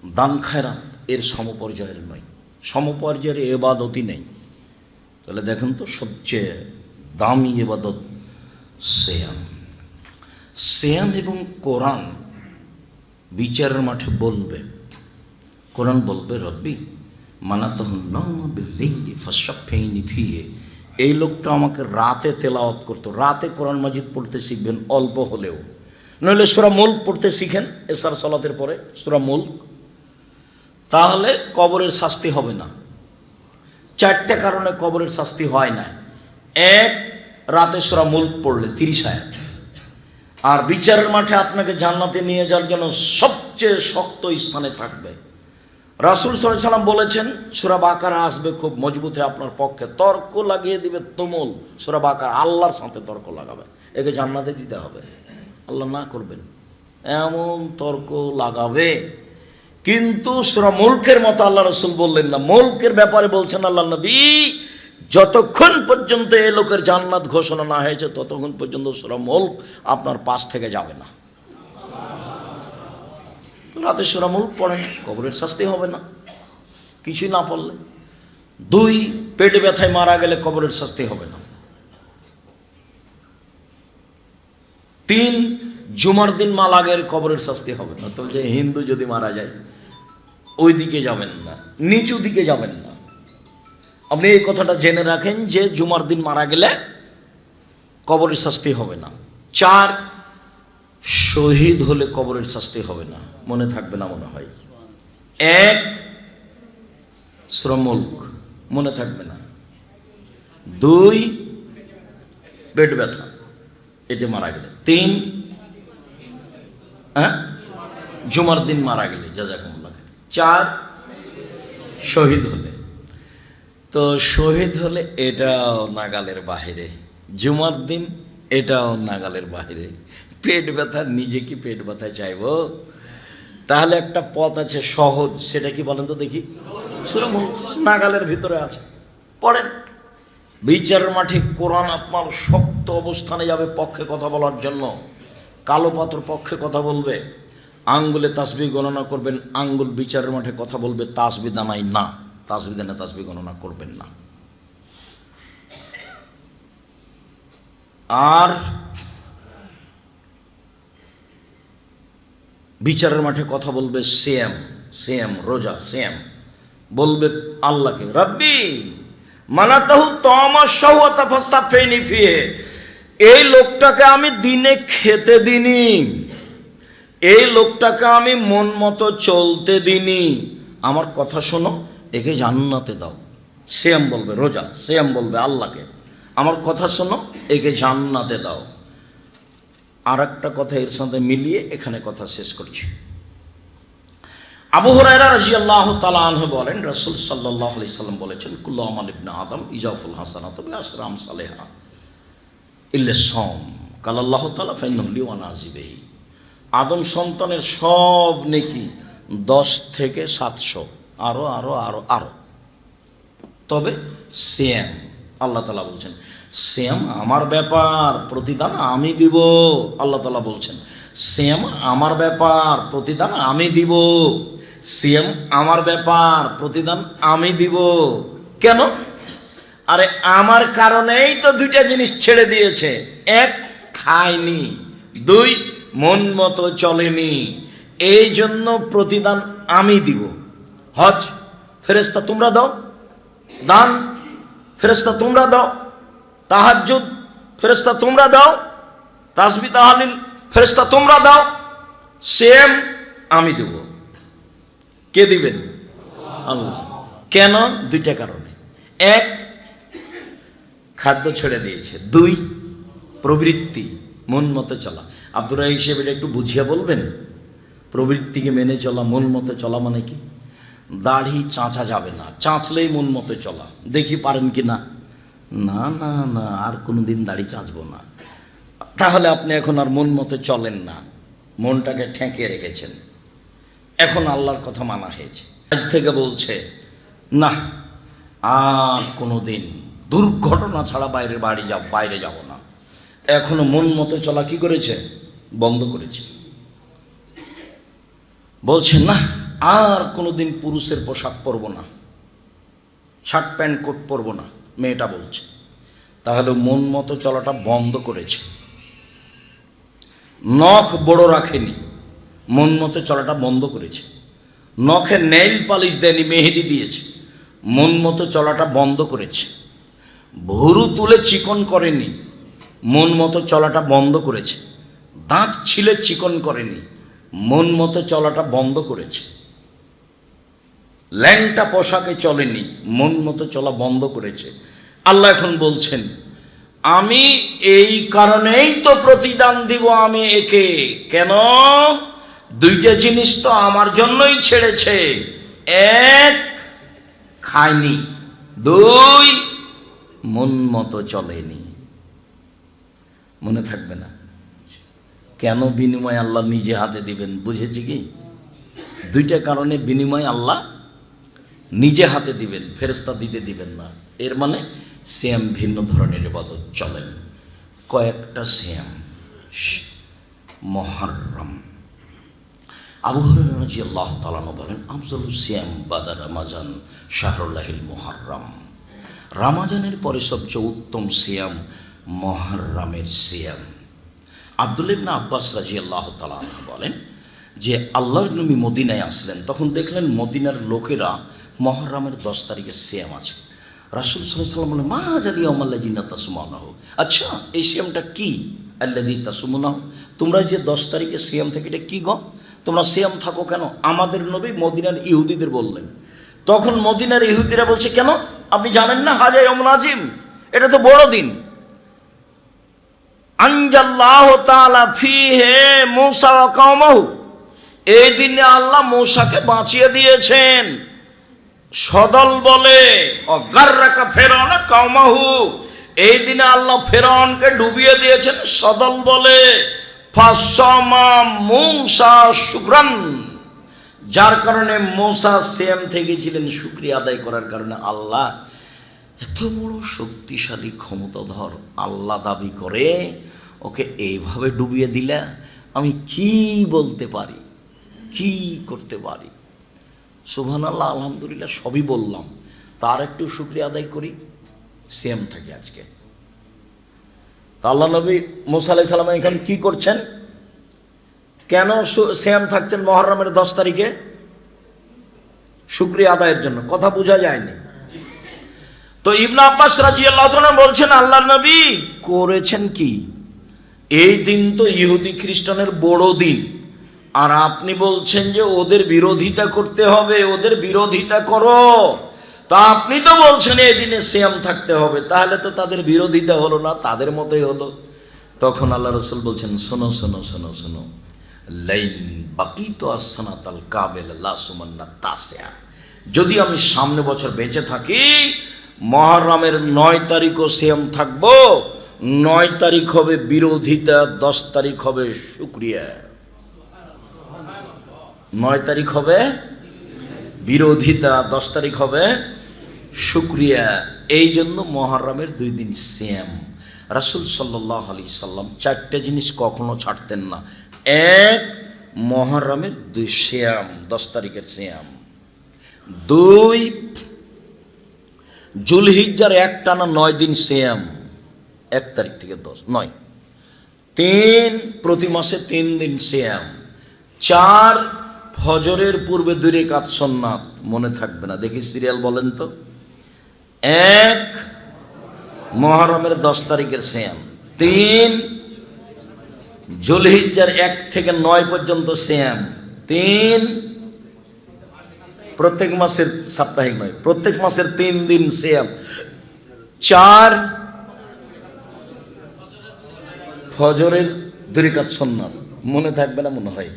দান খায়রাত এর সমপর্যায়ের নয়, সমপর্যায়ের ইবাদতই নেই। তাহলে দেখেন তো, সবচেয়ে দামি ইবাদত সিয়াম। সিয়াম এবং কোরআন বিচারের মাঠে বলবে, কোরআন বলবে, রব্বি এই লোকটা আমাকে রাতে তেলাওয়াত করতো। রাতে কোরআন মাজিদ পড়তে শিখবেন, অল্প হলেও, নইলে সূরা মুলক পড়তে শিখেন এশার সালাতের পরে, সূরা মুলক, তাহলে কবরের শাস্তি হবে না। 4টে কারণে কবরের শাস্তি হয় না। 1, রাতে সূরা মুলক পড়লে 30 আয়াত। আর বিচারের মাঠে আপনাকে জান্নাতে নিয়ে যাওয়ার জন্য সবচেয়ে শক্ত স্থানে থাকবে। রাসূল সাল্লাল্লাহু আলাইহি ওয়াসাল্লাম বলেছেন সূরা বাকারা আসবে খুব মজবুত হয়ে আপনার পক্ষে, তর্ক লাগিয়ে দিবে তুমুল। সূরা বাকারা আল্লাহর সাথে তর্ক লাগাবে, একে জান্নাতে দিতে হবে, আল্লাহ না করবেন এমন তর্ক লাগাবে। কিন্তু সূরা মুলকের মতো আল্লাহ রাসূল বললেন না। মুলকের ব্যাপারে বলছেন আল্লাহ নবী, যতক্ষণ পর্যন্ত এই লোকের জান্নাত ঘোষণা না হয়েছে ততক্ষণ পর্যন্ত সূরা মুলক আপনার পাশ থেকে যাবে না। রাতে সূরা মুলক পড়েন, কবরের শাস্তি হবে না কিছুই না পড়লে। 2, পেটে ব্যথায় মারা গেলে কবরের শাস্তি হবে না। 3, জুমার দিন মারা গেলে কবরের শাস্তি হবে না। তো যে হিন্দু যদি মারা যায় ওই দিকে যাবেন না, নিচু দিকে যাবেন না। আপনি এই কথাটা জেনে রাখেন যে জুমার দিন মারা গেলে কবরের শাস্তি হবে না। 4, শহীদ হলে কবরের শাস্তি হবে না। মনে থাকবে না মনে হয়। 1, সূরা মুলক মনে থাকবে না। 2, পেট ব্যথা এতে মারা গেলে। 3, জুমার দিন মারা গেলে জাযাকুমুল্লাহ। 4, শহীদ হলে। তো শহীদ হলে এটাও নাগালের বাহিরে, জুমার দিন এটাও নাগালের বাহিরে। পেট ব্যথা, নিজে কি পেট ব্যথা চাইবো? তাহলে একটা পথ আছে সহজ, সেটা কি বলেন তো দেখি? সূরা মুলক নাগালের ভিতরে আছে, পড়েন। বিচারের মাঠে কোরআন আপনার শক্ত অবস্থানে যাবে পক্ষে কথা বলার জন্য। কালো পাথর পক্ষে কথা বলবে, আঙ্গুলে তাসবিহ গণনা করবেন, আঙ্গুল বিচারের মাঠে কথা বলবে, তাসবিহ দানাই না, তাসবিহ দানা তাসবিহ গণনা করবেন না। আর বিচারের মাঠে কথা বলবে সিয়াম রোজা, সিয়াম বলবে আল্লাহকে, রব্বি মানাতাহু তামাশাহু ওয়া তাফাসাফাইনি ফিহি, এই লোকটাকে আমি দিনে খেতে দিনি, এই লোকটাকে আমি মন মতো চলতে দিনি, আমার কথা শোনো, একে জান্নাতে দাও। সিয়াম বলবে রোজা, সিয়াম বলবে আল্লাহকে, আমার কথা শোনো, একে জান্নাতে দাও। আর একটা কথা এর সাথে মিলিয়ে এখানে কথা শেষ করছি। আবু হুরায়রা রাদিয়াল্লাহু তাআলা আনহু বলেন, রাসূল সাল্লাল্লাহু আলাইহি সাল্লাম বলেছেন, কুল্লু আমাল ইবনে আদম ইজাফুল হাসানাতু বিআশরি আমসালিহা ইল্লা সাওম ক্বালা আল্লাহু তাআলা ফাইন্নাহু লি ওয়া নাজিবিহি। আদম সন্তানের সব নেকি 10 থেকে 700, আরো আরো আরো আরো, তবে সিয়াম, আল্লাহ তাআলা বলছেন সিয়াম আমার ব্যাপার, প্রতিদান আমি দিব। আল্লাহ তাআলা বলছেন সিয়াম আমার ব্যাপার, প্রতিদান আমি দিব। সিয়াম আমার ব্যাপার, প্রতিদান আমি দিব। কেন? আরে আমার কারণেই তো 2টা জিনিস ছেড়ে দিয়েছে। 1, খায়নি, 2, মন মতো চলেনি, এই জন্য প্রতিদান আমি দিব। হজ ফেরেশতা তোমরা দাও, দান ফেরেশতা তোমরা দাও, তাহাজ্জুদ ফেরেশতা তোমরা দাও, তাসবিহ তাহলিল ফেরেশতা তোমরা দাও, সেম আমি দেব। কে দিবেন? আল্লাহ। কেন? 2টা কারণে। 1, খাদ্য ছেড়ে দিয়েছে। 2, প্রবৃত্তি, মন মতো চলা। আব্দুর রাহিক সাহেব এটা একটু বুঝিয়ে বলবেন, প্রবৃত্তিকে মেনে চলা, মন মতো চলা মানে কি? দাড়ি চাঁচা যাবে না, চাঁচলেই মন মতো চলা। দেখি পারেন কি না? না না না, আর কোনোদিন দাড়ি চাঁচবো না। তাহলে আপনি এখন আর মন মতো চলেন না, মনটাকে ঠেকে রেখেছেন। এখন আল্লাহর কথা মানা হয়েছে, আজ থেকে বলছে না আর কোনোদিন দুর্ঘটনা ছাড়া বাইরে যাব না। এখনো মন মতো চলা কি করেছে? বন্ধ করেছে। বলছে না আর কোনোদিন পুরুষের পোশাক পরব না, শার্ট প্যান্ট কোট পরব না, মেয়েটা বলছে। তাহলে মন মতো চলাটা বন্ধ করেছে। নখ বড় রাখেনি, মন মতো চলাটা বন্ধ করেছে। নখে নেইল পালিশ দেয়নি, মেহেদি দিয়েছে, মন মতো চলাটা বন্ধ করেছে। ভুরু তুলে চিকন করেনি, মন মতো চলাটা বন্ধ করেছে। দাঁত ছিলে চিকন করেনি, মন মতো চলাটা বন্ধ করেছে। ল্যাংটা পোশাকে চলেনি, মন মতো চলা বন্ধ করেছে। আল্লাহ এখন বলছেন আমি এই কারণেই তো প্রতিদান দিব আমি একে। কেন? দুইটা জিনিস তো আমার জন্যই ছেড়েছে। এক, খায়নি। দুই, মন মতো চলেনি। মনে থাকবে না? কেন বিনিময় আল্লাহ নিজে হাতে দিবেন? বুঝেছি কি? দুইটা কারণে বিনিময় আল্লাহ নিজে হাতে দিবেন, ফেরেশতা দিতে দিবেন না। এর মানে সিয়াম ভিন্ন ধরনের ইবাদত চলেন। কয়েকটা সিয়াম মুহররম। আবু হুরায়রা রাদিয়াল্লাহু তাআলা বলেন, আফজালুস সিয়াম বাদা রমাজান শাহরুল্লাহিল মুহররম। রমাজানের পরে সবচেয়ে উত্তম সিয়াম মুহররমের সিয়াম। আব্দুল্লাহ ইবনে আব্বাস রাদিয়াল্লাহু তাআলা বলেন যে আল্লাহর নবী মদিনায় আসলেন, তখন দেখলেন মদিনার লোকেরা মুহররমের 10 তারিখে সিয়াম আছে। রাসূল সাল্লাল্লাহু আলাইহি ওয়াসাল্লাম বলেন, মা জালি ইয়াউমাল্লাযিনা তাসুমুনাহু। আচ্ছা, এই সিয়ামটা কি? আল্লাযী তাসুমুনাহু, তোমরা যে 10 তারিখে সিয়াম থাকে, এটা কি গো? তোমরা সিয়াম থাকো কেন? আমাদের নবী মদিনার ইহুদিদের বললেন। তখন মদিনার ইহুদিরা বলছে, কেন আপনি জানেন না হাজা ইয়াউমুল আযীম, এটা তো বড় দিন। আনজাল্লাহু তাআলা ফীহি মূসা ওয়া কওমাহু, এই দিনে আল্লাহ মূসাকে বাঁচিয়ে দিয়েছেন সদল বলে। অগাররাকা ফিরআউনা কওমাহু, এই দিনে আল্লাহ ফিরআউনকে ডুবিয়ে দিয়েছেন সদল বলে। ফাসামা মূসা শুকরান, যার কারণে মূসা সিয়াম থেকে ছিলেন শুকরিয়া আদায় করার কারণে। আল্লাহ এত বড় শক্তিশালী ক্ষমতাধর আল্লাহ দাবি করে ওকে এইভাবে ডুবিয়ে দিলে আমি কি বলতে পারি, কি করতে পারি? সুবহানাল্লাহ, আলহামদুলিল্লাহ সবই বললাম, তার একটু শুকরিয়া আদায় করি। সিয়াম থাকে আজকে। তা আল্লাহ নবী মুসা আলাইহিস সালাম এখন কি করছেন? কেন সিয়াম থাকছেন মুহররমের 10 তারিখে? শুকরিয়া আদায়ের জন্য। কথা বোঝা যায়নি তো? ইবনে আব্বাস রাদিয়াল্লাহু তাআলা বলছেন, আল্লাহর নবী করেছেন কি? এই দিন তো ইহুদি খ্রিস্টানের বড় দিন, আর আপনি বলছেন যে ওদের বিরোধিতা করতে হবে, ওদের বিরোধিতা করো। তা আপনি তো বলছেন এই দিনে সিয়াম থাকতে হবে, তাহলে তো তাদের বিরোধিতা হলো না, তাদের মতোই হলো। তখন আল্লাহ রাসূল বলছেন, শোনো শোনো শোনো শোনো, লাইন বাকিতু আসসানাতাল কাবিল লা সুমান্না তাসিয়া, যদি আমি সামনে বছর বেঁচে থাকি মুহররমের 9 তারিখও সিয়াম থাকবো। 9 তারিখ হবে বিরোধিতা, 10 তারিখ হবে শুকরিয়া। 9 তারিখ হবে বিরোধিতা, 10 তারিখ হবে শুকরিয়া। এই জন্য মুহররমের 2 দিন সিয়াম। রাসূল সাল্লাল্লাহু আলাইহি সাল্লাম 4টে জিনিস কখনো ছাড়তেন না। 1, মুহররমের 2 সিয়াম, 10 তারিখের সিয়াম। 2, জুলহিজ্জার একটানা 9 দিন সিয়াম, 1 তারিখ থেকে 9। 3, প্রতি মাসে 3 দিন সিয়াম। 4, ফজরের পূর্বে 2 রাকাত সুন্নাত। মনে থাকবে না? দেখি সিরিয়াল বলেন তো। 1, মুহররমের 10 তারিখের সিয়াম। 3, জুলহিজ্জার 1 থেকে 9 পর্যন্ত সিয়াম। 3, প্রত্যেক মাসের, সাপ্তাহিক নয়, প্রত্যেক মাসের 3 দিন সিয়াম। 4, ফজরের 2 রাকাত সুন্নাত। মনে থাকবে না মনে হয়?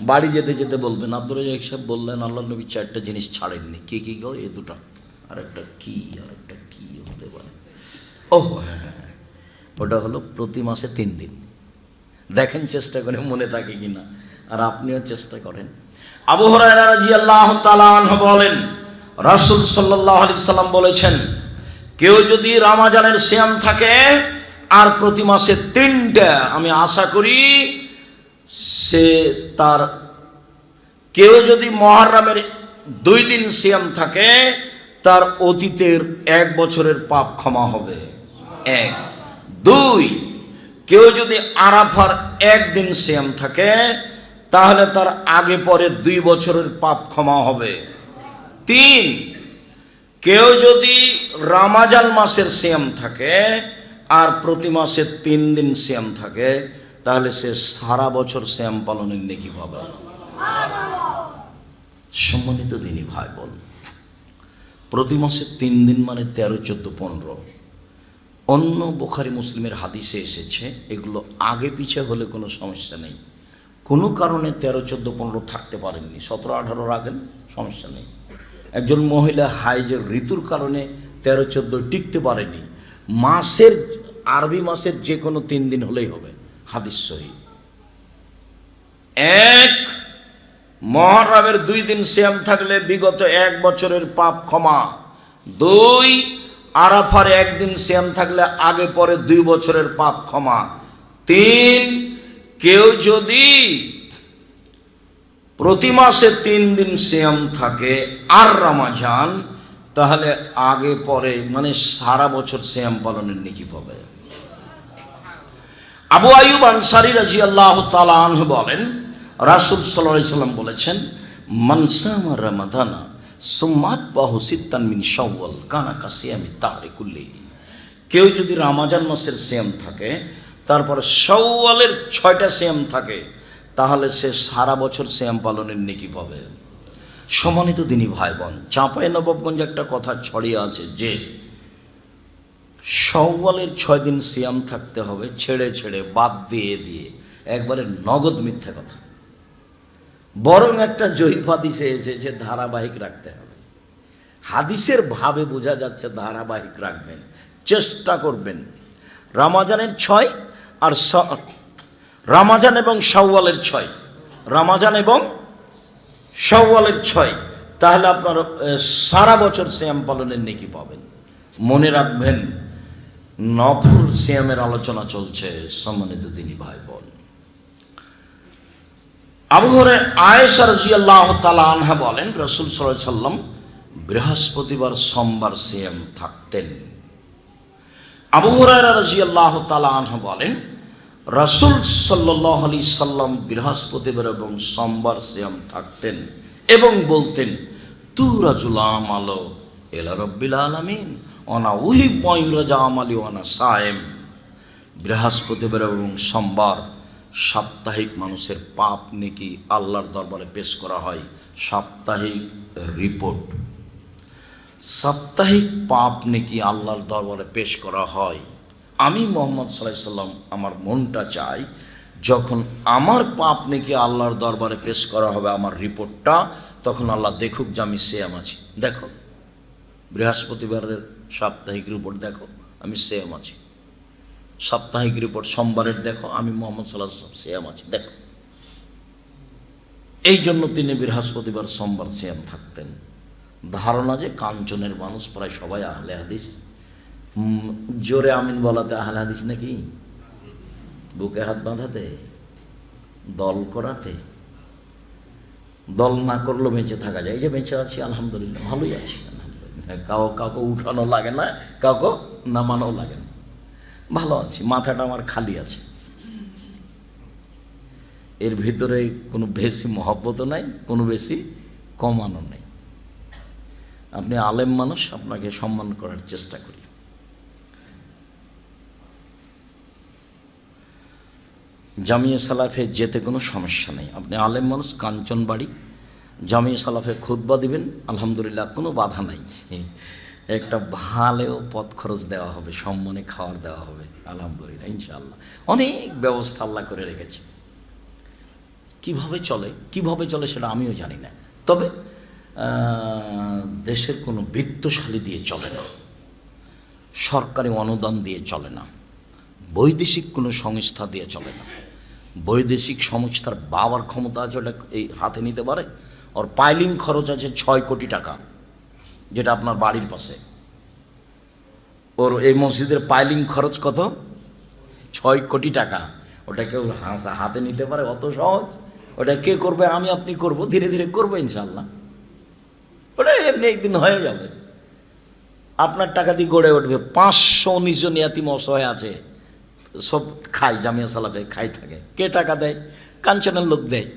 বাড়ি যেতে যেতে বলবেন, আব্দুর রাজ্জাক সাহেব বললেন আল্লাহ নবী 4টে জিনিস ছাড়েননি। কি কি গো? এই 2টা। আরেকটা কি হতে পারে? ও হ্যাঁ, ওটা হলো প্রতি মাসে 3 দিন। দেখেন চেষ্টা করে মনে থাকে কিনা, আর আপনিও চেষ্টা করেন। আবু হুরায়রা রাদিয়াল্লাহু তাআলা আনহু বলেন, রাসূল সাল্লাল্লাহু আলাইহি সাল্লাম বলেছেন, কেউ যদি রমজানের সিয়াম থাকে আর প্রতি মাসে 3টা, আমি আশা করি সে তার, কেউ যদি মুহররমের 2 দিন সিয়াম থাকে তার অতীতের 1 বছরের পাপ ক্ষমা হবে। 1। 2, কেউ যদি আরাফার 1 দিন সিয়াম থাকে তাহলে তার আগে পরে 2 বছরের পাপ ক্ষমা হবে। 3, কেউ যদি রমজান মাসের সিয়াম থাকে আর প্রতি মাসে 3 দিন সিয়াম থাকে তাহলে সে সারা বছর সিয়াম পালনের নেকি পাবে। সম্মানিত দিনী ভাই বোন, প্রতি মাসে 3 দিন মানে 13, 14, 15, অন্য বুখারী মুসলিমের হাদিসে এসেছে, এগুলো আগে পিছে হলে কোনো সমস্যা নেই। কোনো কারণে 13, 14, 15 থাকতে পারেননি, 17, 18 রাখেন, সমস্যা নেই। একজন মহিলা হাইজের ঋতুর কারণে 13, 14 টিকতে পারেনি, মাসের আরবি মাসের যে কোনো 3 দিন হলেই হবে, হাদিস সহিহ। 1 মুহররমের 2 দিন সিয়াম থাকলে বিগত 1 বছরের পাপ ক্ষমা। 2 আরাফার 1 দিন সিয়াম থাকলে আগে পরে 2 বছরের পাপ ক্ষমা। 3 কেউ যদি প্রতি মাসে 3 দিন সিয়াম থাকে আর রমজান, তাহলে আগে পরে মানে সারা বছর সিয়াম পালনের নেকি পাবে। আবু আইয়ুব আনসারী রাদিয়াল্লাহু তাআলা আনহু বলেন, রাসূল সাল্লাল্লাহু আলাইহি সাল্লাম বলেছেন, মান সামা রমাদানা সুম্মাত বাহু সিত্তান মিন শাওয়াল কানা কাসিয়ামি তাহরি কুল্লি। কেউ যদি রমজান মাসের সিয়াম থাকে, তারপরে শাওয়ালের 6টা সিয়াম থাকে, তাহলে সে সারা বছর সিয়াম পালনের নেকি পাবে। সম্মানিত দিনী ভাই বোন, চাঁপাইনবাবগঞ্জে একটা কথা ছড়িয়ে আছে যে শাওয়ালের 6 দিন সিয়াম থাকতে হবে, ছেড়ে ছেড়ে বাদ দিয়ে দিয়ে, একবারে নগদ মিথ্যা কথা। বরং একটা জয়ীফ হাদিসে এসেছে ধারাবাহিক রাখতে হবে। হাদিসের ভাবে বোঝা যাচ্ছে ধারাবাহিক রাখবেন, চেষ্টা করবেন। রমজানের 6 আর রমজান এবং শাওয়ালের 6, রমজান এবং শাওয়ালের 6, তাহলে আপনার সারা বছর সিয়াম পালনের নেকি পাবেন। মনে রাখবেন, নফল সিয়ামের আলোচনা চলছে। সম্মানিত দিনী ভাই বোন, আবু হুরায়রা আয়েশা রাদিয়াল্লাহু তাআলা আনহা বলেন, রাসূল সাল্লাল্লাহু আলাইহি সাল্লাম বৃহস্পতিবার সোমবার সিয়াম থাকতেন। আবু হুরায়রা রাদিয়াল্লাহু তাআলা আনহু বলেন, রাসূল সাল্লাল্লাহু আলাইহি সাল্লাম বৃহস্পতিবার এবং সোমবার সিয়াম থাকতেন এবং বলতেন, তুরাজুল আমালু ইলা রাব্বিল আলামিন ওয়ানা উহিব্বু ইউরাজা আমালি ওয়ানা সায়েম। বৃহস্পতিবার এবং সোমবার সাপ্তাহিক মানুষের পাপ নেকি আল্লাহর দরবারে পেশ করা হয়। সাপ্তাহিক রিপোর্ট, সাপ্তাহিক পাপ নেকি আল্লাহর দরবারে পেশ করা হয়। আমি মুহাম্মদ সাল্লাল্লাহু আলাইহি সাল্লাম, আমার মনটা চাই যখন আমার পাপ নেকি আল্লাহর দরবারে পেশ করা হবে, আমার রিপোর্টটা, তখন আল্লাহ দেখুক যে আমি সিয়াম আছি। দেখো বৃহস্পতিবারের সাপ্তাহিক রিপোর্ট, দেখো আমি সিয়াম আছি। সাপ্তাহিক রিপোর্ট সোমবারের, দেখো আমি মুহাম্মদ সাল্লাল্লাহু আলাইহি ওয়াসাল্লাম সিয়াম আছি, দেখো। এই জন্য তিনি বৃহস্পতিবার সোমবার সিয়াম থাকতেন। ধারণা যে কাঞ্চনের মানুষ প্রায় সবাই আহলে হাদিস। জোরে আমিন বলাতে আহলে হাদিস নাকি? বুকে হাত বাঁধাতে, দল করাতে, দল না করলেও বেঁচে থাকা যায়। এই যে বেঁচে আছি আলহামদুলিল্লাহ, ভালোই আছি আলহামদুলিল্লাহ। কাউকে উঠানো লাগে না, কাউকে নামানো লাগে না, ভালো আছি, মাথাটা আমার খালি আছে। এর ভিতরে কোনো বেশি মহব্বতও নাই, কোনো বেশি কমানো নেই। আপনি আলেম মানুষ, আপনাকে সম্মান করার চেষ্টা করি। জামিয়া সালাফে যেতে কোনো সমস্যা নেই। আপনি আলেম মানুষ, কাঞ্চনবাড়ি, জামিয়া সালাফে খুতবা দিবেন, আলহামদুলিল্লাহ, কোনো বাধা নাই। একটা ভালো পথ খরচ দেওয়া হবে, সম্মানে খাওয়ার দেওয়া হবে, আলহামদুলিল্লাহ, ইনশাআল্লাহ। অনেক ব্যবস্থা আল্লাহ করে রেখেছে। কিভাবে চলে সেটা আমিও জানি না, তবে দেশের কোনো বিত্তশালী দিয়ে চলে না, সরকারি অনুদান দিয়ে চলে না, বৈদেশিক কোনো সংস্থা দিয়ে চলে না। বৈদেশিক সংস্থার বাবার ক্ষমতা আছে, ওটা এই হাতে নিতে পারে। ওর পাইলিং খরচ আছে 6 কোটি টাকা, যেটা আপনার বাড়ির পাশে। ওর এই মসজিদের পাইলিং খরচ কত? 6 কোটি টাকা। ওটা কেউ হাতে নিতে পারে? অত সহজ? ওটা কে করবে? আমি আপনি করব, ধীরে ধীরে করবো ইনশাল্লাহ। ওটা এমনি একদিন হয়ে যাবে, আপনার টাকা দিয়ে গড়ে উঠবে। 519 জন ইয়াতিম অসহায় আছে, সব খায়, জামিয়া সালাফে খাই থাকে। কে টাকা দেয়? কাঞ্চনের লোক দেয়।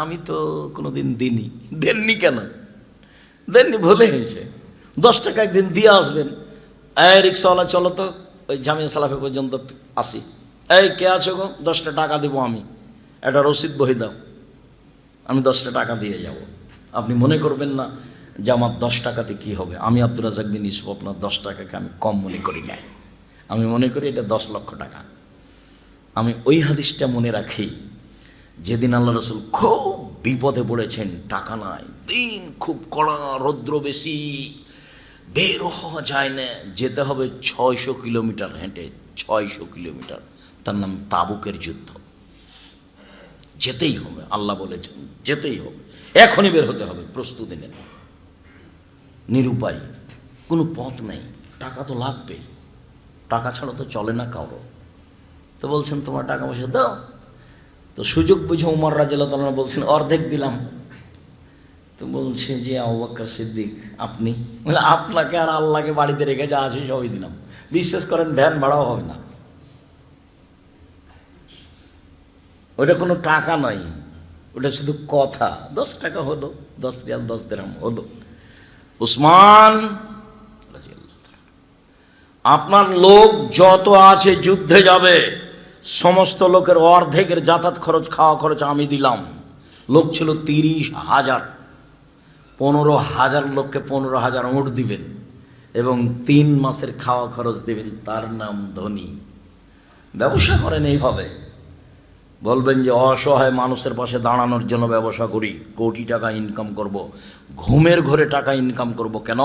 আমি তো কোনোদিন দিইনি। দেননি কেন? দেননি, ভুলে গেছে। 10 টাকা একদিন দিয়ে আসবেন। এই রিক্সাওয়ালা, চলো তো ওই জামিয়া সালাফে পর্যন্ত আসি। এই কে আছো গো? 10টা টাকা দেবো আমি, একটা রসিদ বহি দাও, আমি 10টা টাকা দিয়ে যাব। আপনি মনে করবেন না যে আমার 10 টাকাতে কী হবে। আমি আব্দুর রাজ্জাক বিন ইউসুফ আপনার 10 টাকাকে আমি কম মনে করি না। আমি মনে করি এটা 10 লক্ষ টাকা। আমি ওই হাদিসটা মনে রাখি, যেদিন আল্লাহ রসুল খুব বিপদে পড়েছেন, টাকা নাই, দিন খুব কড়া, রৌদ্র বেশি, বের হওয়া যায় না, যেতে হবে 600 কিলোমিটার হেঁটে, 600 কিলোমিটার। তার নাম তাবুকের যুদ্ধ। যেতেই হবে, আল্লাহ বলেছেন যেতেই হবে, এখনই বের হতে হবে, প্রস্তুতি নেন। নিরুপায়, কোনো পথ নেই, টাকা তো লাগবেই, টাকা ছাড়া তো চলে না কারো। তো বলছেন তোমার টাকা পয়সা দাও। তো সুযোগ বুঝে উমর রাদিয়াল্লাহু তাআলা বলছেন অর্ধেক দিলাম। তো বলছে যে আবু বকর সিদ্দিক আপনি? বলে আপনাকে আর আল্লাহকে বাড়িতে রেখে যা আছে সবই দিলাম। বিশ্বাস করেন ভ্যান ভাড়াও হবে না, ওটা কোনো টাকা নয়, ওটা শুধু কথা। 10 টাকা হলো, 10 রিয়াল, 10 দিরহাম হলো। উসমান, আপনার লোক যত আছে যুদ্ধে যাবে, সমস্ত লোকের অর্ধেকের যাতায়াত খরচ, খাওয়া খরচ আমি দিলাম। লোক ছিল 30,000, 15,000 লোককে 15,000 উট দিবেন এবং 3 মাসের খাওয়া খরচ দিবেন। তার নাম ধনী। ব্যবসা করেন এইভাবে, বলবেন যে অসহায় মানুষের পাশে দাঁড়ানোর জন্য ব্যবসা করি, কোটি টাকা ইনকাম করব, ঘুমের ঘরে টাকা ইনকাম করব। কেন?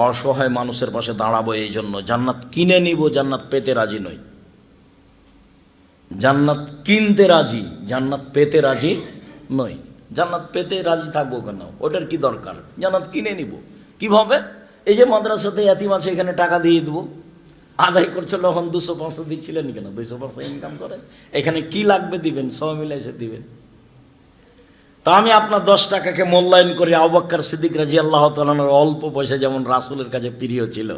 অসহায় মানুষের পাশে দাঁড়াবো এই জন্য। জান্নাত কিনে নিব, জান্নাত পেতে রাজি নই। জান্নাত কিনতে রাজি, জান্নাত পেতে রাজি নই। জান্নাত পেতে রাজি থাকবো কেন? ওটার কি দরকার? জান্নাত কিনে নিব। কিভাবে? এই যে মাদ্রাসাতে এতিম আছে, এখানে টাকা দিয়ে দেবো। আদায় করছিল তখন 200-500 দিচ্ছিলেন কেন? 200-500 ইনকাম করেন, এখানে কি লাগবে দিবেন, সব মিলে এসে দিবেন। তা আমি আপনার 10 টাকাকে মূল্যায়ন করি। আবু বকর সিদ্দিক রাদিয়াল্লাহু তাআলা অল্প পয়সা যেমন রাসূলের কাছে প্রিয় ছিল,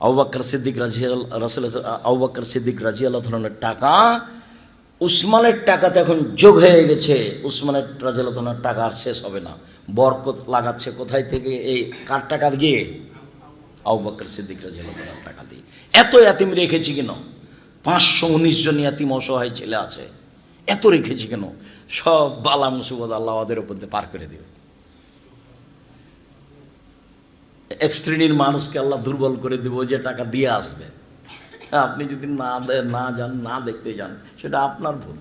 আবু বকর সিদ্দিক রাদিয়াল্লাহু তাআলার টাকা উসমানের টাকাতে এখন যোগ হয়ে গেছে। উসমানের রাদিয়াল্লাহু তাআলার টাকা আর শেষ হবে না। বরকত লাগাচ্ছে কোথায় থেকে? এই কার টাকা দিয়ে? আবু বকর সিদ্দিক রাদিয়াল্লাহু তাআলার টাকা দিয়ে। এত এতিম রেখেছি কেন? 519 জন এতিম অসহায় ছেলে আছে, এত রেখেছি কেন? সব বালা মুসিবত আল্লাহ ওদের উপর দিয়ে পার করে দেবে। এক শ্রেণীর মানুষকে আল্লাহ দুর্বল করে দেব, যে টাকা দিয়ে আসবে। আপনি যদি না যান, না দেখতে যান, সেটা আপনার ভুল।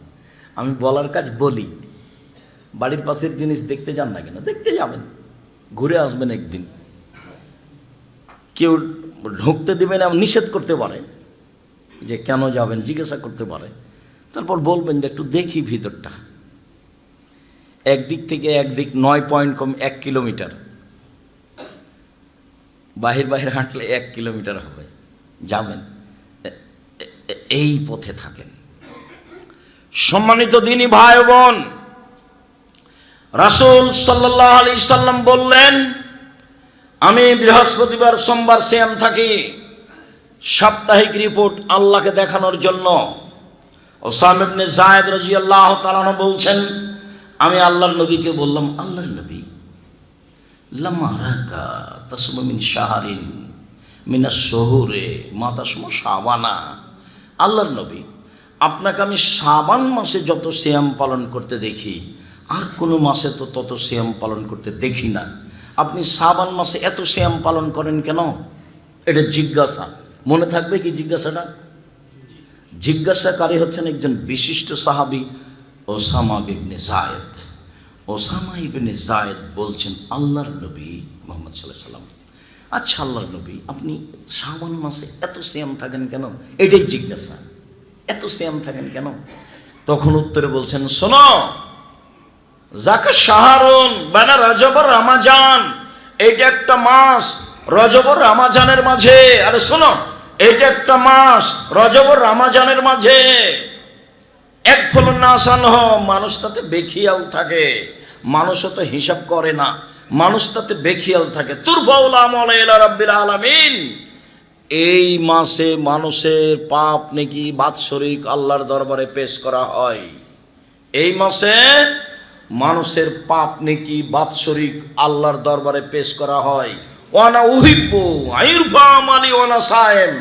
আমি বলার কাজ বলি। বাড়ির পাশের জিনিস দেখতে যান না কেন? দেখতে যাবেন, ঘুরে আসবেন একদিন। কেউ ঢুকতে দেবে না, নিষেধ করতে পারে, যে কেন যাবেন জিজ্ঞাসা করতে পারে। তারপর বলবেন যে একটু দেখি ভিতরটা। একদিক থেকে একদিক 9 পয়েন্ট কম 1 কিলোমিটার, বাহির হাঁটলে 1 কিলোমিটার হবে। যাবেন, এই পথে থাকেন। সম্মানিত দিনী ভাই বোন, রাসূল সাল্লাল্লাহু আলাইহি সাল্লাম বললেন, আমি বৃহস্পতিবার সোমবার সিয়াম থাকি, সাপ্তাহিক রিপোর্ট আল্লাহকে দেখানোর জন্য। উসামা ইবনে যায়েদ রাদিয়াল্লাহু তাআলা বলছেন, আমি আল্লাহর নবীকে বললাম, আল্লাহর নবী, লামারাকা তাসমু মিন শাহরিন মিনাস শুহুরে মা তাসমু শাবানা। আল্লাহর নবী, আপনাকে আমি শাবান মাসে যত সিয়াম পালন করতে দেখি, আর কোনো মাসে তো তত সিয়াম পালন করতে দেখি না। আপনি শাবান মাসে এত সিয়াম পালন করেন কেন? এটা জিজ্ঞাসা। মনে থাকবে কি জিজ্ঞাসাটা? জিজ্ঞাসাকারী হচ্ছেন একজন বিশিষ্ট সাহাবী ওসামা ইবনে যায়েদ। ওসামা ইবনে যায়েদ বলছেন, আল্লাহর নবী মুহাম্মদ সাল্লাল্লাহু আলাইহি সাল্লাম, আচ্ছা আল্লাহর নবী, আপনি শাবান মাসে এত সিয়াম থাকেন কেন? এটাই জিজ্ঞাসা, এত সিয়াম থাকেন কেন? তখন উত্তরে বলছেন, শোনো, যাকা শাহরুন বানা রজব আর রমাজান, এটা একটা মাস রজব আর রমাজানের মাঝে। আরে শোনো, এটা একটা মাস রজব আর রমাজানের মাঝে। এক ফলন না আসান হ, মানুষ তাতে বেখিয়াল থাকে। মানুষও তো হিসাব করে না, মানুষ তাতে বেখিয়াল থাকে। তুরফাউল আমল ইলা রাব্বিল আলামিন। এই মাসে মানুষের পাপ নেকি বাৎসরিক আল্লাহর দরবারে পেশ করা হয়। এই মাসে মানুষের পাপ নেকি বাৎসরিক আল্লাহর দরবারে পেশ করা হয়। ওয়ানা উহিব্বু আইরফা মালি ওয়ানা সায়েম,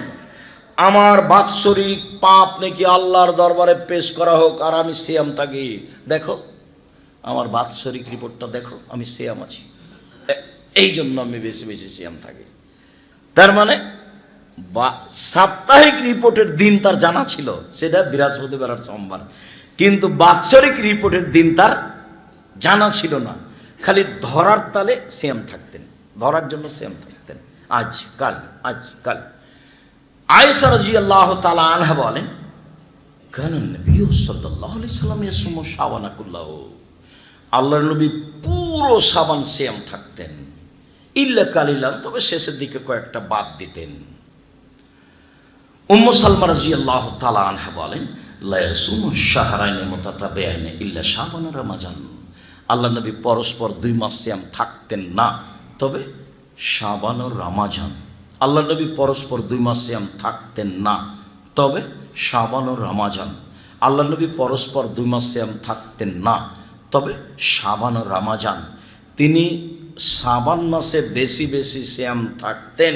আমার বাৎসরিক পাপ নাকি আল্লাহর দরবারে পেশ করা হোক আর আমি সিয়াম থাকি। দেখো আমার বাৎসরিক রিপোর্টটা দেখো, আমি সিয়াম আছি, এই জন্য আমি বেশি বেশি সিয়াম থাকি। তার মানে বা সাপ্তাহিক রিপোর্টের দিন তার জানা ছিল, সেটা বৃহস্পতিবার আর সোমবার, কিন্তু বাৎসরিক রিপোর্টের দিন তার জানা ছিল না। খালি ধরার তালে সিয়াম থাকতেন, ধরার জন্য সিয়াম থাকতেন, আজ কাল আজ কাল। আয়েশা রাদিয়াল্লাহু তাআলা আনহা বলেন, কানা নবী সাল্লাল্লাহু আলাইহি সাল্লাম ইয়াসুমু শাবানা কুল্লাহু, আল্লাহর নবী পুরো শাবান সিয়াম থাকতেন, ইল্লা কালিলান, তবে শেষের দিকে কয়েকটা বাদ দিতেন। উম্মু সালমা রাদিয়াল্লাহু তাআলা আনহা বলেন, লা ইয়াসুমু শাহরাইনি মুতাতাবিআইনি ইল্লা শাবান ওয়া রমাজান, আল্লাহর নবী পরস্পর 2 মাস সিয়াম থাকতেন না, তবে শাবান ও রমাজান। আল্লাহর নবী পরস্পর 2 মাস সিয়াম থাকতেন না, তবে শাবান ও রমাজান। আল্লাহর নবী পরস্পর 2 মাস সিয়াম থাকতেন না, তবে শাবান ও রমাজান। তিনি শাবান মাসে বেশি বেশি সিয়াম থাকতেন।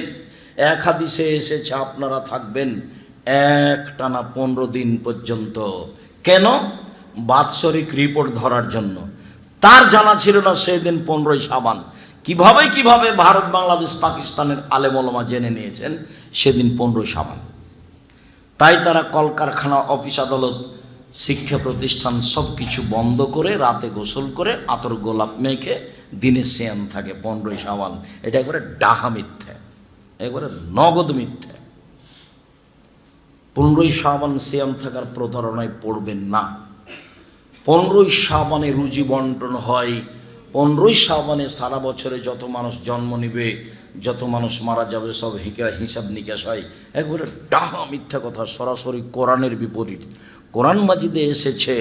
এক হাদিসে এসেছে আপনারা থাকবেন একটানা 15 দিন পর্যন্ত। কেন? বাৎসরিক রিপোর্ট ধরার জন্য। তার জানা ছিল না সেদিন 15ই শাবান। কিভাবে ভারত, বাংলাদেশ, পাকিস্তানের আলেম ওলামা জেনে নিয়েছেন সেদিন 15ই শাবান। তাই তারা কলকারখানা, অফিস আদালত, শিক্ষা প্রতিষ্ঠান সব কিছু বন্ধ করে রাতে গোসল করে আতর গোলাপ মেখে দিনে সিয়াম থাকে 15ই শাবান। এটা একবারে ডাহা মিথ্যা, একবারে নগদ মিথ্যা। 15ই শাবান সিয়াম থাকার প্রতারণায় পড়বেন না। 15ই শাবানে রুজি বন্টন হয়। 15ই শাবানে সারা বছরে যত মানুষ জন্ম নিবে, যত মানুষ মারা যাবে, সব হিসাব নিকাশ হয়। একবারে ডাহা মিথ্যা কথা, সরাসরি কোরআনের বিপরীত। কোরআন মাজিদে এসেছে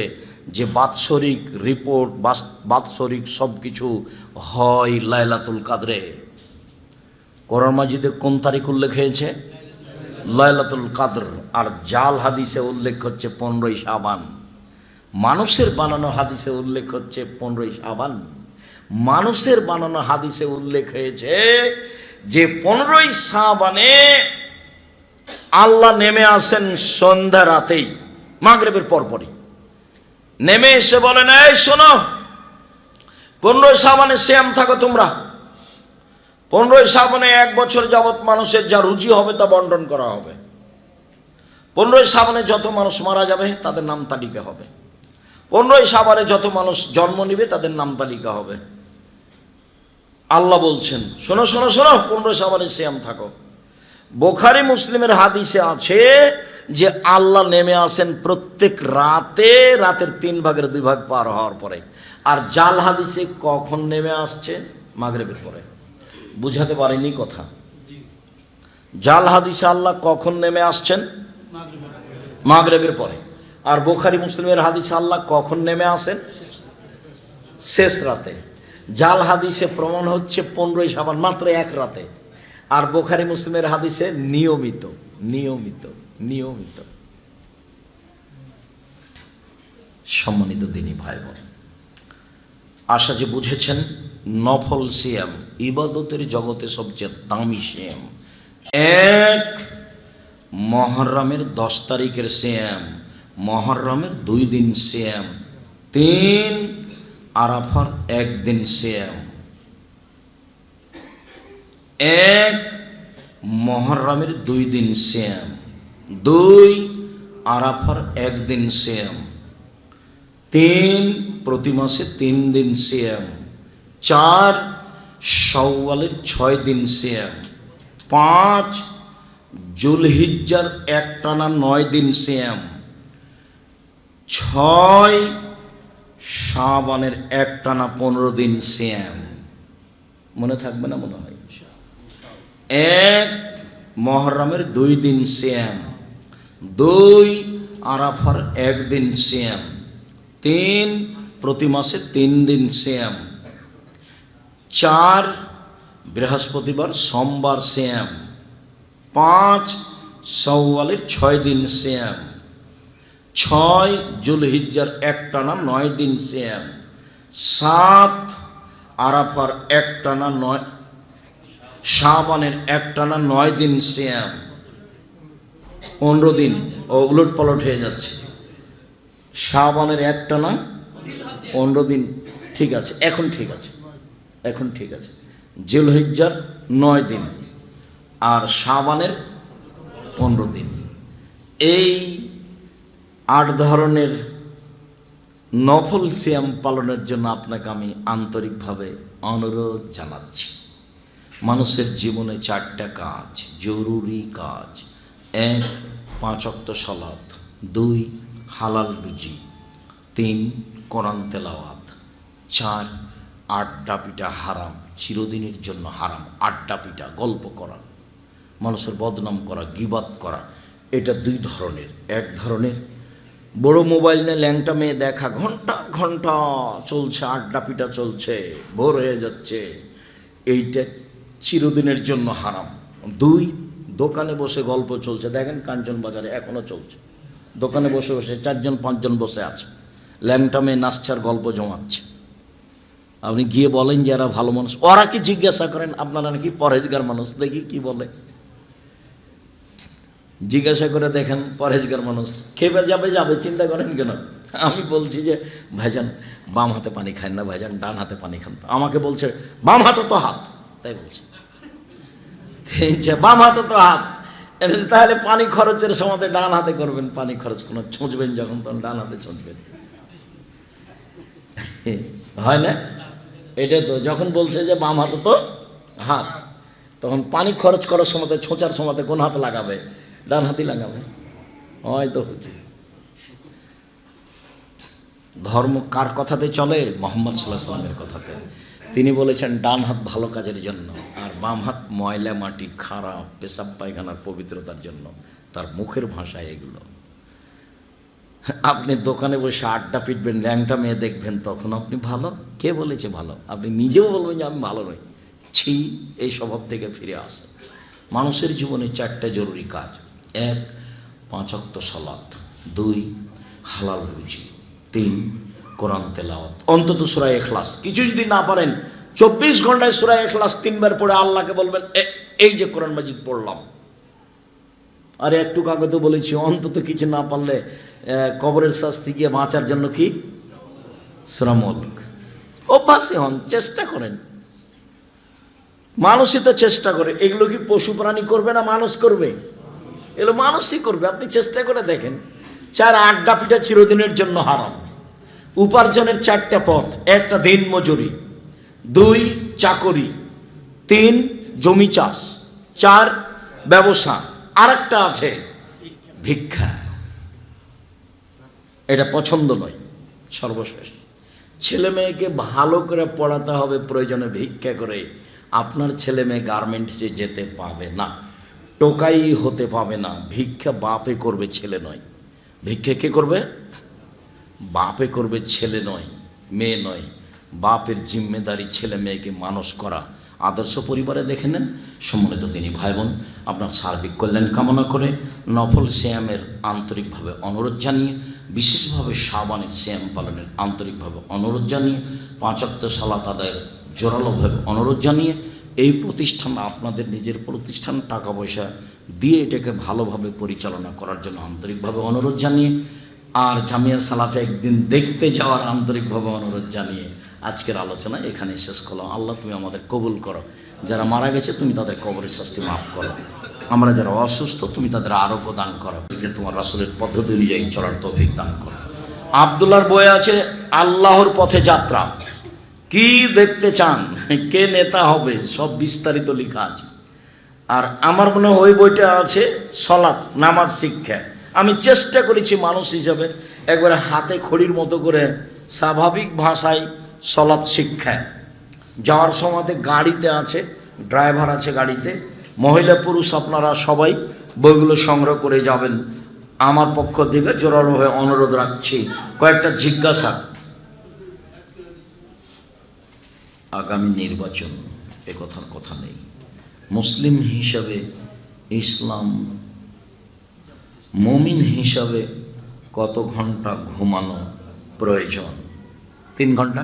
যে বাৎসরিক রিপোর্ট, বাৎসরিক সব কিছু হয় লাইলাতুল কাদরে। কোরআন মাজিদে কোন তারিখ উল্লেখ হয়েছে? লাইলাতুল কাদর। আর জাল হাদিসে উল্লেখ হচ্ছে 15ই শাবান। মানুষের বানানো হাদিসে উল্লেখ হচ্ছে 15ই শাবান। মানুষের বানানো হাদিসে উল্লেখ হয়েছে যে 15ই শাবানে আল্লাহ নেমে আসেন সন্ধ্যা রাতেই, মাগরিবের পরপরই নেমে এসে বলেন, এই শোনো, 15ই শাবানে সিয়াম থাকো তোমরা। 15ই শাবানে 1 বছর যাবৎ মানুষের যা রুজি হবে তা বন্টন করা হবে। 15ই শাবানে যত মানুষ মারা যাবে তাদের নাম তালিকা হবে। 15ই শাবানে যত মানুষ জন্ম নিবে তাদের নাম তালিকা হবে। আল্লাহ বলছেন, শোনো শোনো শোনো, 15ই শাবানে সিয়াম থাকো। বুখারী মুসলিমের হাদিসে আছে যে আল্লাহ নেমে আসেন প্রত্যেক রাতে, রাতের 3 ভাগের 2 ভাগ পার হওয়ার পরে। আর জাল হাদিসে কখন নেমে আসছে? মাগরিবের পরে। বুঝাতে পারিনি কথা? জাল হাদিসে আল্লাহ কখন নেমে আসছেন? মাগরিবের পরে। আর বুখারী মুসলিমের হাদিসে আল্লাহ কখন নেমে আসেন? শেষ রাতে। জাল হাদিসে প্রমাণ হচ্ছে 15ই শাবান মাত্র 1 রাতে। আর বুখারী মুসলিমের হাদিসে নিয়মিত নিয়মিত নিয়মিত। সম্মানিত দিনী ভাই বোন, আশা যে বুঝেছেন নফল সিয়াম ইবাদতের জগতে সবচেয়ে দামি সিয়াম। 1 মুহররমের 10 তারিখের সিয়াম, মুহররমের 2 দিন সিয়াম। 3 আরাফার 1 দিন সিয়াম। 1 মুহররমের 2 দিন সিয়াম, 2 আরাফার 1 দিন সিয়াম, 3 প্রতি মাসে 3 দিন সিয়াম, 4 শাওয়ালের 6 দিন সিয়াম, 5 জুলহিজ্জার একটানা 9 দিন সিয়াম, 6 শাবানের একটানা 15 দিন সিয়াম। মনে থাকবে না মনে হয়? 1 মুহররমের 2 দিন সিয়াম, 2 আরাফার 1 দিন সিয়াম, 3 প্রতি মাসে 3 দিন সিয়াম, 4 বৃহস্পতিবার সোমবার সিয়াম, 5 শাওয়ালের 6 দিন সিয়াম, 6 জুলহিজ্জার একটানা 9 দিন সিয়াম, 7 আরাফার একটানা 9, শাবানের একটানা 9 দিন সিয়াম। 15 দিন ও উলট পালট হয়ে যাচ্ছে। শাবানের একটানা 15 দিন, ঠিক আছে, এখন ঠিক আছে, এখন ঠিক আছে। জুলহিজ্জার 9 দিন আর শাবানের 15 দিন। এই 8 ধরনের নফল সিয়াম পালনের জন্য আপনাকে আমি আন্তরিকভাবে অনুরোধ জানাচ্ছি। মানুষের জীবনে 4টা কাজ, জরুরি কাজ। 1 5 ওয়াক্ত সালাত, 2 হালাল রুজি, 3 কোরআন তেলাওয়াত, 4 আড্ডা পিটা হারাম, চিরদিনের জন্য হারাম। আড্ডা পিটা, গল্প করা, মানুষের বদনাম করা, গীবাত করা, এটা 2 ধরনের। 1 ধরনের বড় মোবাইল নিয়ে ল্যাংটা মেয়ে দেখা, ঘন্টা ঘন্টা চলছে, আড্ডা পিটা চলছে, ভোর হয়ে যাচ্ছে, এইটা চিরদিনের জন্য হারাম। 2 দোকানে বসে গল্প চলছে, দেখেন কাঞ্চন বাজারে এখনো চলছে, দোকানে বসে বসে 4 জন 5 জন বসে আছে, ল্যাংটা মেয়ে নাচছার গল্প জমাচ্ছে। আপনি গিয়ে বলেন যে এরা ভালো মানুষ, ওরা কি জিজ্ঞাসা করেন আপনারা নাকি পরহেজগার মানুষ, দেখি কি বলে, জিজ্ঞাসা করে দেখেন পরহেজগার মানুষ। খেপে যাবে, চিন্তা করেন কেন? আমি বলছি যে ভাইজান বাম হাতে পানি খান না, ভাইজান ডান হাতে পানি খান। আমাকে বলছে বাম হাতে তো হাত, তাই বলছে বাম হাতে তো হাত, তাহলে পানি খরচের সময় ডান হাতে করবেন, পানি খরচ কোনো ছুঁচবেন যখন তখন ডান হাতে ছুঁচবেন, হয় না? এটা তো যখন বলছে যে বাম হাতে তো হাত, তখন পানি খরচ করার সময় ছোঁচার সময় কোন হাতে লাগাবে? ডান হাতি লাগাবে, হয়তো হচ্ছে। ধর্ম কার কথাতে চলে? মুহাম্মদ সাল্লাল্লাহু আলাইহি ওয়াসাল্লামের কথাতে। তিনি বলেছেন ডান হাত ভালো কাজের জন্য, আর বাম হাত ময়লা মাটি, খারাপ পেশাব পায়খানার পবিত্রতার জন্য। তার মুখের ভাষায় এগুলো। আপনি দোকানে বসে আড্ডা পিটবেন, ল্যাংটা মেয়ে দেখবেন, তখন আপনি ভালো? কে বলেছে ভালো? আপনি নিজেও বলবেন যে আমি ভালো নই। ছি, এই স্বভাব থেকে ফিরে আসে। মানুষের জীবনে 4টা জরুরি কাজ। 1 5 ওয়াক্ত সালাত, 2 হালাল রুজি, 3 কোরআন তেলাওয়াত, অন্তত সূরা ইখলাস। কিছু যদি না পারেন 24 ঘন্টায় সূরা ইখলাস 3 বার পড়ে আল্লাহকে বলবেন এই যে কোরআন মাজিদ পড়লাম। আরে একটু আগে তো বলেছি অন্তত কিছু না পারলে কবরের শাস্তি গিয়ে বাঁচার জন্য কি সূরা মুলক অভ্যাসী হন, চেষ্টা করেন। মানুষই তো চেষ্টা করে, এগুলো কি পশু প্রাণী করবে না মানুষ করবে? এগুলো মানুষই করবে, আপনি চেষ্টা করে দেখেন। 4 আড্ডা পিঠা চিরদিনের জন্য হারাম। উপার্জনের 4টা পথ। 1 দিন মজুরি, 2 চাকরি, 3 জমি চাষ, 4 ব্যবসা, আরেকটা আছে ভিক্ষা। এটা পছন্দ নয়। সর্বশেষ ছেলে মেয়েকে ভালো করে পড়াতে হবে, প্রয়োজনে ভিক্ষা করে। আপনার ছেলে মেয়ে গার্মেন্টসে যেতে পাবে না, টোকাই হতে পাবে না। ভিক্ষা বাপে করবে, ছেলে নয়। ভিক্ষা কে করবে? বাপে করবে, ছেলে নয়, মেয়ে নয়। বাপের জিম্মেদারি ছেলে মেয়েকে মানুষ করা। আদর্শ পরিবারে দেখে নেন। সম্মানিত তিনি ভাই বোন, আপনার সার্বিক কল্যাণ কামনা করে নফল সিয়ামের আন্তরিকভাবে অনুরোধ জানিয়ে, বিশেষভাবে শাবানের সিয়াম পালনের আন্তরিকভাবে অনুরোধ জানিয়ে, 5 ওয়াক্ত সালাত আদায়ের জোরালোভাবে অনুরোধ জানিয়ে, এই প্রতিষ্ঠান আপনাদের নিজের প্রতিষ্ঠান, টাকা পয়সা দিয়ে এটাকে ভালোভাবে পরিচালনা করার জন্য আন্তরিকভাবে অনুরোধ জানিয়ে, আর জামিয়া সালাফে একদিন দেখতে যাওয়ার আন্তরিকভাবে অনুরোধ জানিয়ে আজকের আলোচনা এখানে শেষ করলাম। আল্লাহ তুমি আমাদের কবুল করো। যারা মারা গেছে তুমি তাদের কবরের শাস্তি মাফ করো। আমরা যারা অসুস্থ তুমি তাদের আরোগ্য দান করো। তোমার রাসূলের পদ্ধতি অনুযায়ী চলার তৌফিক দান করো। আব্দুল্লাহর বই আছে আল্লাহর পথে যাত্রা। কি দেখতে চান, কে নেতা হবে, সব বিস্তারিত লেখা আছে। আর আমার মনে হয় ওই বইটা আছে সলাত, নামাজ শিক্ষা। আমি চেষ্টা করেছি মানুষ হিসাবে একবারে হাতে খড়ির মতো করে স্বাভাবিক ভাষায় সলাত শিক্ষা। যাওয়ার সময়তে গাড়িতে আছে, ড্রাইভার আছে গাড়িতে, মহিলা পুরুষ আপনারা সবাই বইগুলো সংগ্রহ করে যাবেন। আমার পক্ষ থেকে জোরালোভাবে অনুরোধ রাখছি। কয়েকটা জিজ্ঞাসা। আগামী নির্বাচন, এ কথার কথা নেই। মুসলিম হিসাবে, ইসলাম মুমিন হিসাবে কত ঘন্টা ঘুমানো প্রয়োজন? 3 ঘন্টা,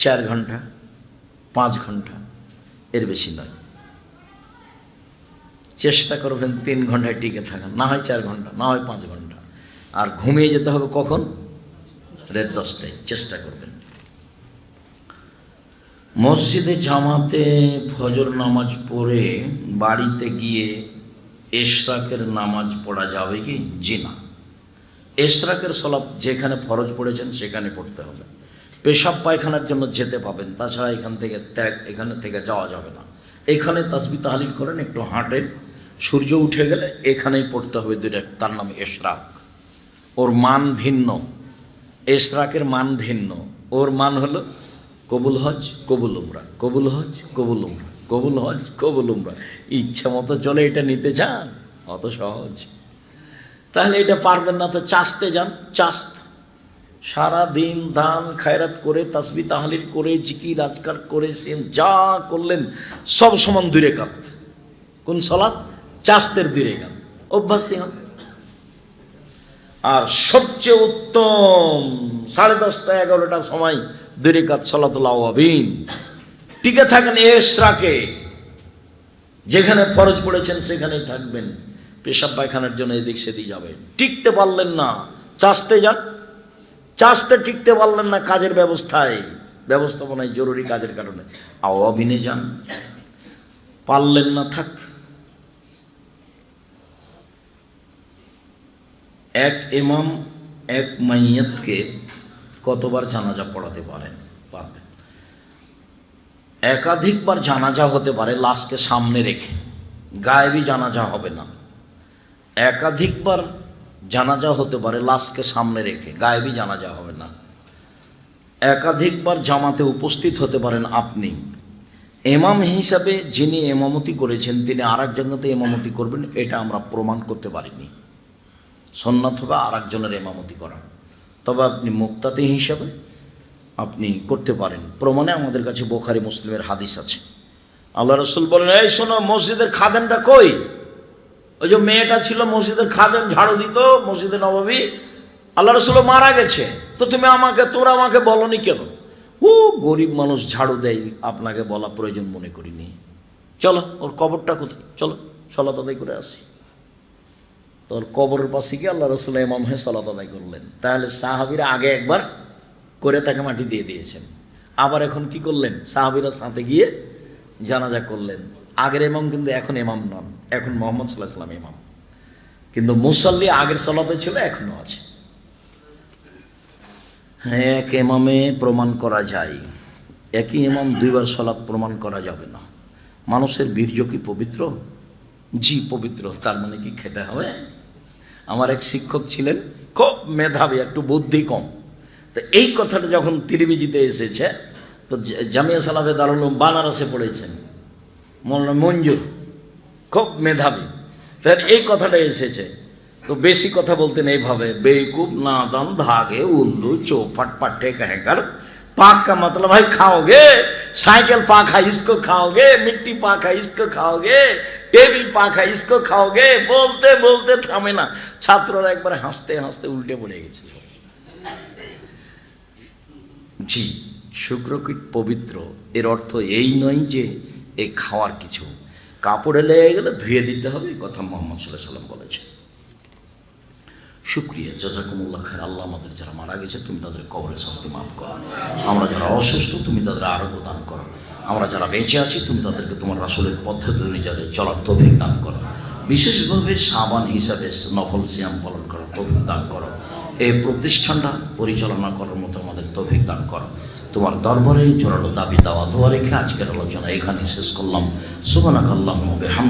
4 ঘন্টা, 5 ঘন্টা, এর বেশি নয়। চেষ্টা করবেন 3 ঘন্টায় টিকে থাকা, না হয় 4 ঘন্টা, না হয় 5 ঘন্টা। আর ঘুমিয়ে যেতে হবে কখন? রাত 10টায়। চেষ্টা করবেন। মসজিদে জামাতে ফজর নামাজ পড়ে বাড়িতে গিয়ে ইশরাকের নামাজ পড়া যাবে কি? জি না। ইশরাকের সালাত যেখানে ফরজ পড়েছেন সেখানে পড়তে হবে। পেশাব পায়খানার জন্য যেতে পাবেন, তাছাড়া এখানে থেকে যাওয়া যাবে না। এখানে তাসবিহ তাহলিল করেন, একটু হাঁটেন, সূর্য উঠে গেলে এখানেই পড়তে হবে দুই রাকাত। তার নাম ইশরাক। ওর মান ভিন্ন, ইশরাকের মান ভিন্ন। ওর মান হলো কবুল হজ কবুল উমরা, কবুল হজ কবুল উমরা, কবুল হজ কবুল উমরা। ইচ্ছা মতো চলে এটা নিতে চান, অত সহজ। তাহলে এটা পারবেন না তো চাস্তে যান। চাস্ত সারা দিন দান খায়রাত করে, তাসবিহ তাহলিল করে, জিকির আজকার করে, যা করলেন সব সমান 2 রাকাত। কোন সালাত? চাস্তের 2 রাকাত। অভ্যাসী হন। আর সবচেয়ে উত্তম 10:30 11টার সময় 2 রাকাত সালাতুল আওয়াবিন। টিকে থাকেন ইশরাকে, যেখানে ফরজ পড়েছেন সেখানেই থাকবেন। পেশাব পায়খানার জন্য এদিক সেদিক যাবেন। টিকতে পারলেন না, চাস্তে যান। চাস্তে টিকতে পারলেন না, কাজের ব্যবস্থাপনায় জরুরি কাজের কারণে আওয়াবিনে যান। পারলেন না, থাক। এক ইমাম এক মাইয়াতকে কতবার জানাজা পড়াতে পারবেন? একাধিকবার জানাজা হতে পারে লাশকে সামনে রেখে, গায়েবী জানাজা হবে না। একাধিকবার জানাজা হতে পারে লাশকে সামনে রেখে, গায়েবী জানাজা হবে না। একাধিকবার জামাতে উপস্থিত হতে পারেন আপনি। ইমাম হিসাবে যিনি ইমামতি করেছেন তিনি আর এক জায়গাতে ইমামতি করবেন, এটা আমরা প্রমাণ করতে পারিনি। সুন্নাত হবে আর একজনের ইমামতি করা, তবে আপনি মুক্তাদি হিসাবে আপনি করতে পারেন। প্রমাণে আমাদের কাছে বুখারী মুসলিমের হাদিস আছে। আল্লাহ রাসূল বলেন, এই শোনো, মসজিদের খাদেমটা কই? ওই যে মেয়েটা ছিল মসজিদের খাদেম, ঝাড়ু দিত মসজিদে নববী, আল্লাহ রাসূল মারা গেছে, তো তোমরা আমাকে বলনি কেন? ও গরিব মানুষ, ঝাড়ু দেয়, আপনাকে বলা প্রয়োজন মনে করিনি। চলো, ওর কবরটা কোথায়, চলো সালাত আদায় করে আসি। তোর কবরের পাশে গিয়ে আল্লাহ রাসূল ইমাম হয়ে সালাত আদায় করলেন। তাহলে সাহাবীরা আগে একবার করে তাকে মাটি দিয়ে দিয়েছেন, আবার এখন কি করলেন? সাহাবীরা সাথে গিয়ে জানাজা করলেন। আগের ইমাম কিন্তু এখন ইমাম নন, এখন মুহাম্মদ সাল্লাল্লাহু আলাইহি ওয়াসাল্লাম ইমাম। কিন্তু মুসাল্লি আগের সালাতে ছিল, এখনো আছে। হ্যাঁ, এক ইমামে প্রমাণ করা যায়, একই ইমাম 2 বার সালাত প্রমাণ করা যাবে না। মানুষের বীর্য কি পবিত্র? জি পবিত্র। তার মানে কি খেতে হবে? আমার এক শিক্ষক ছিলেন, খুব মেধাবী, একটু বুদ্ধি কম। তো এই কথাটা যখন তিরমিজিতে এসেছে, তো জামিয়া সালাফে দারুল উলুম বানারসে পড়েছেন মৌলানা মঞ্জুর, খুব মেধাবী। তার এই কথাটা এসেছে, তো বেশি কথা বলতেন এইভাবে, বেকুব নাদান ধাগে উল্লু চৌপাট পাট্टे कहकर पाक का मतलब है खाओगे, साइकिल पाक है इसको खाओगे, मिट्टी पाक है इसको खाओगे, टेबिल पाक है इसको खाओगे। বলতে বলতে থামে না, ছাত্ররা একবার হাসতে হাসতে উল্টে পড়ে গেছে। জি, শুক্রকীট পবিত্র, এর অর্থ এই নয় যে এই খাওয়ার কিছু। কাপড়ে লেগে গেলে ধুয়ে দিতে হবে, এই কথা মুহাম্মদ সাল্লাল্লাহু আলাইহি ওয়াসাল্লাম বলেছেন। শুকরিয়া, জাযাকুমুল্লাহ খায়র। আল্লাহ আমাদের যারা মারা গেছে তুমি তাদের কবরের শাস্তি মাফ করো। আমরা যারা অসুস্থ তুমি তাদের আরোগ্য দান করো। আমরা যারা বেঁচে আছি তুমি তাদেরকে তোমার রাসূলের পদ্ধতি অনুযায়ী চলার তৌফিক দান করো। বিশেষভাবে শাবান হিসাবে নফল সিয়াম পালন করার তৌফিক দান করো। এই প্রতিষ্ঠানটা পরিচালনা করার মতো আমাদের তৌফিক দান করো। তোমার দরবারে জোরালো দাবি দাওয়া দোয়া রেখে আজকের আলোচনা এখানে শেষ করলাম। সুবহানাকাল্লাহুম্মা ওয়া বিহামদিকা।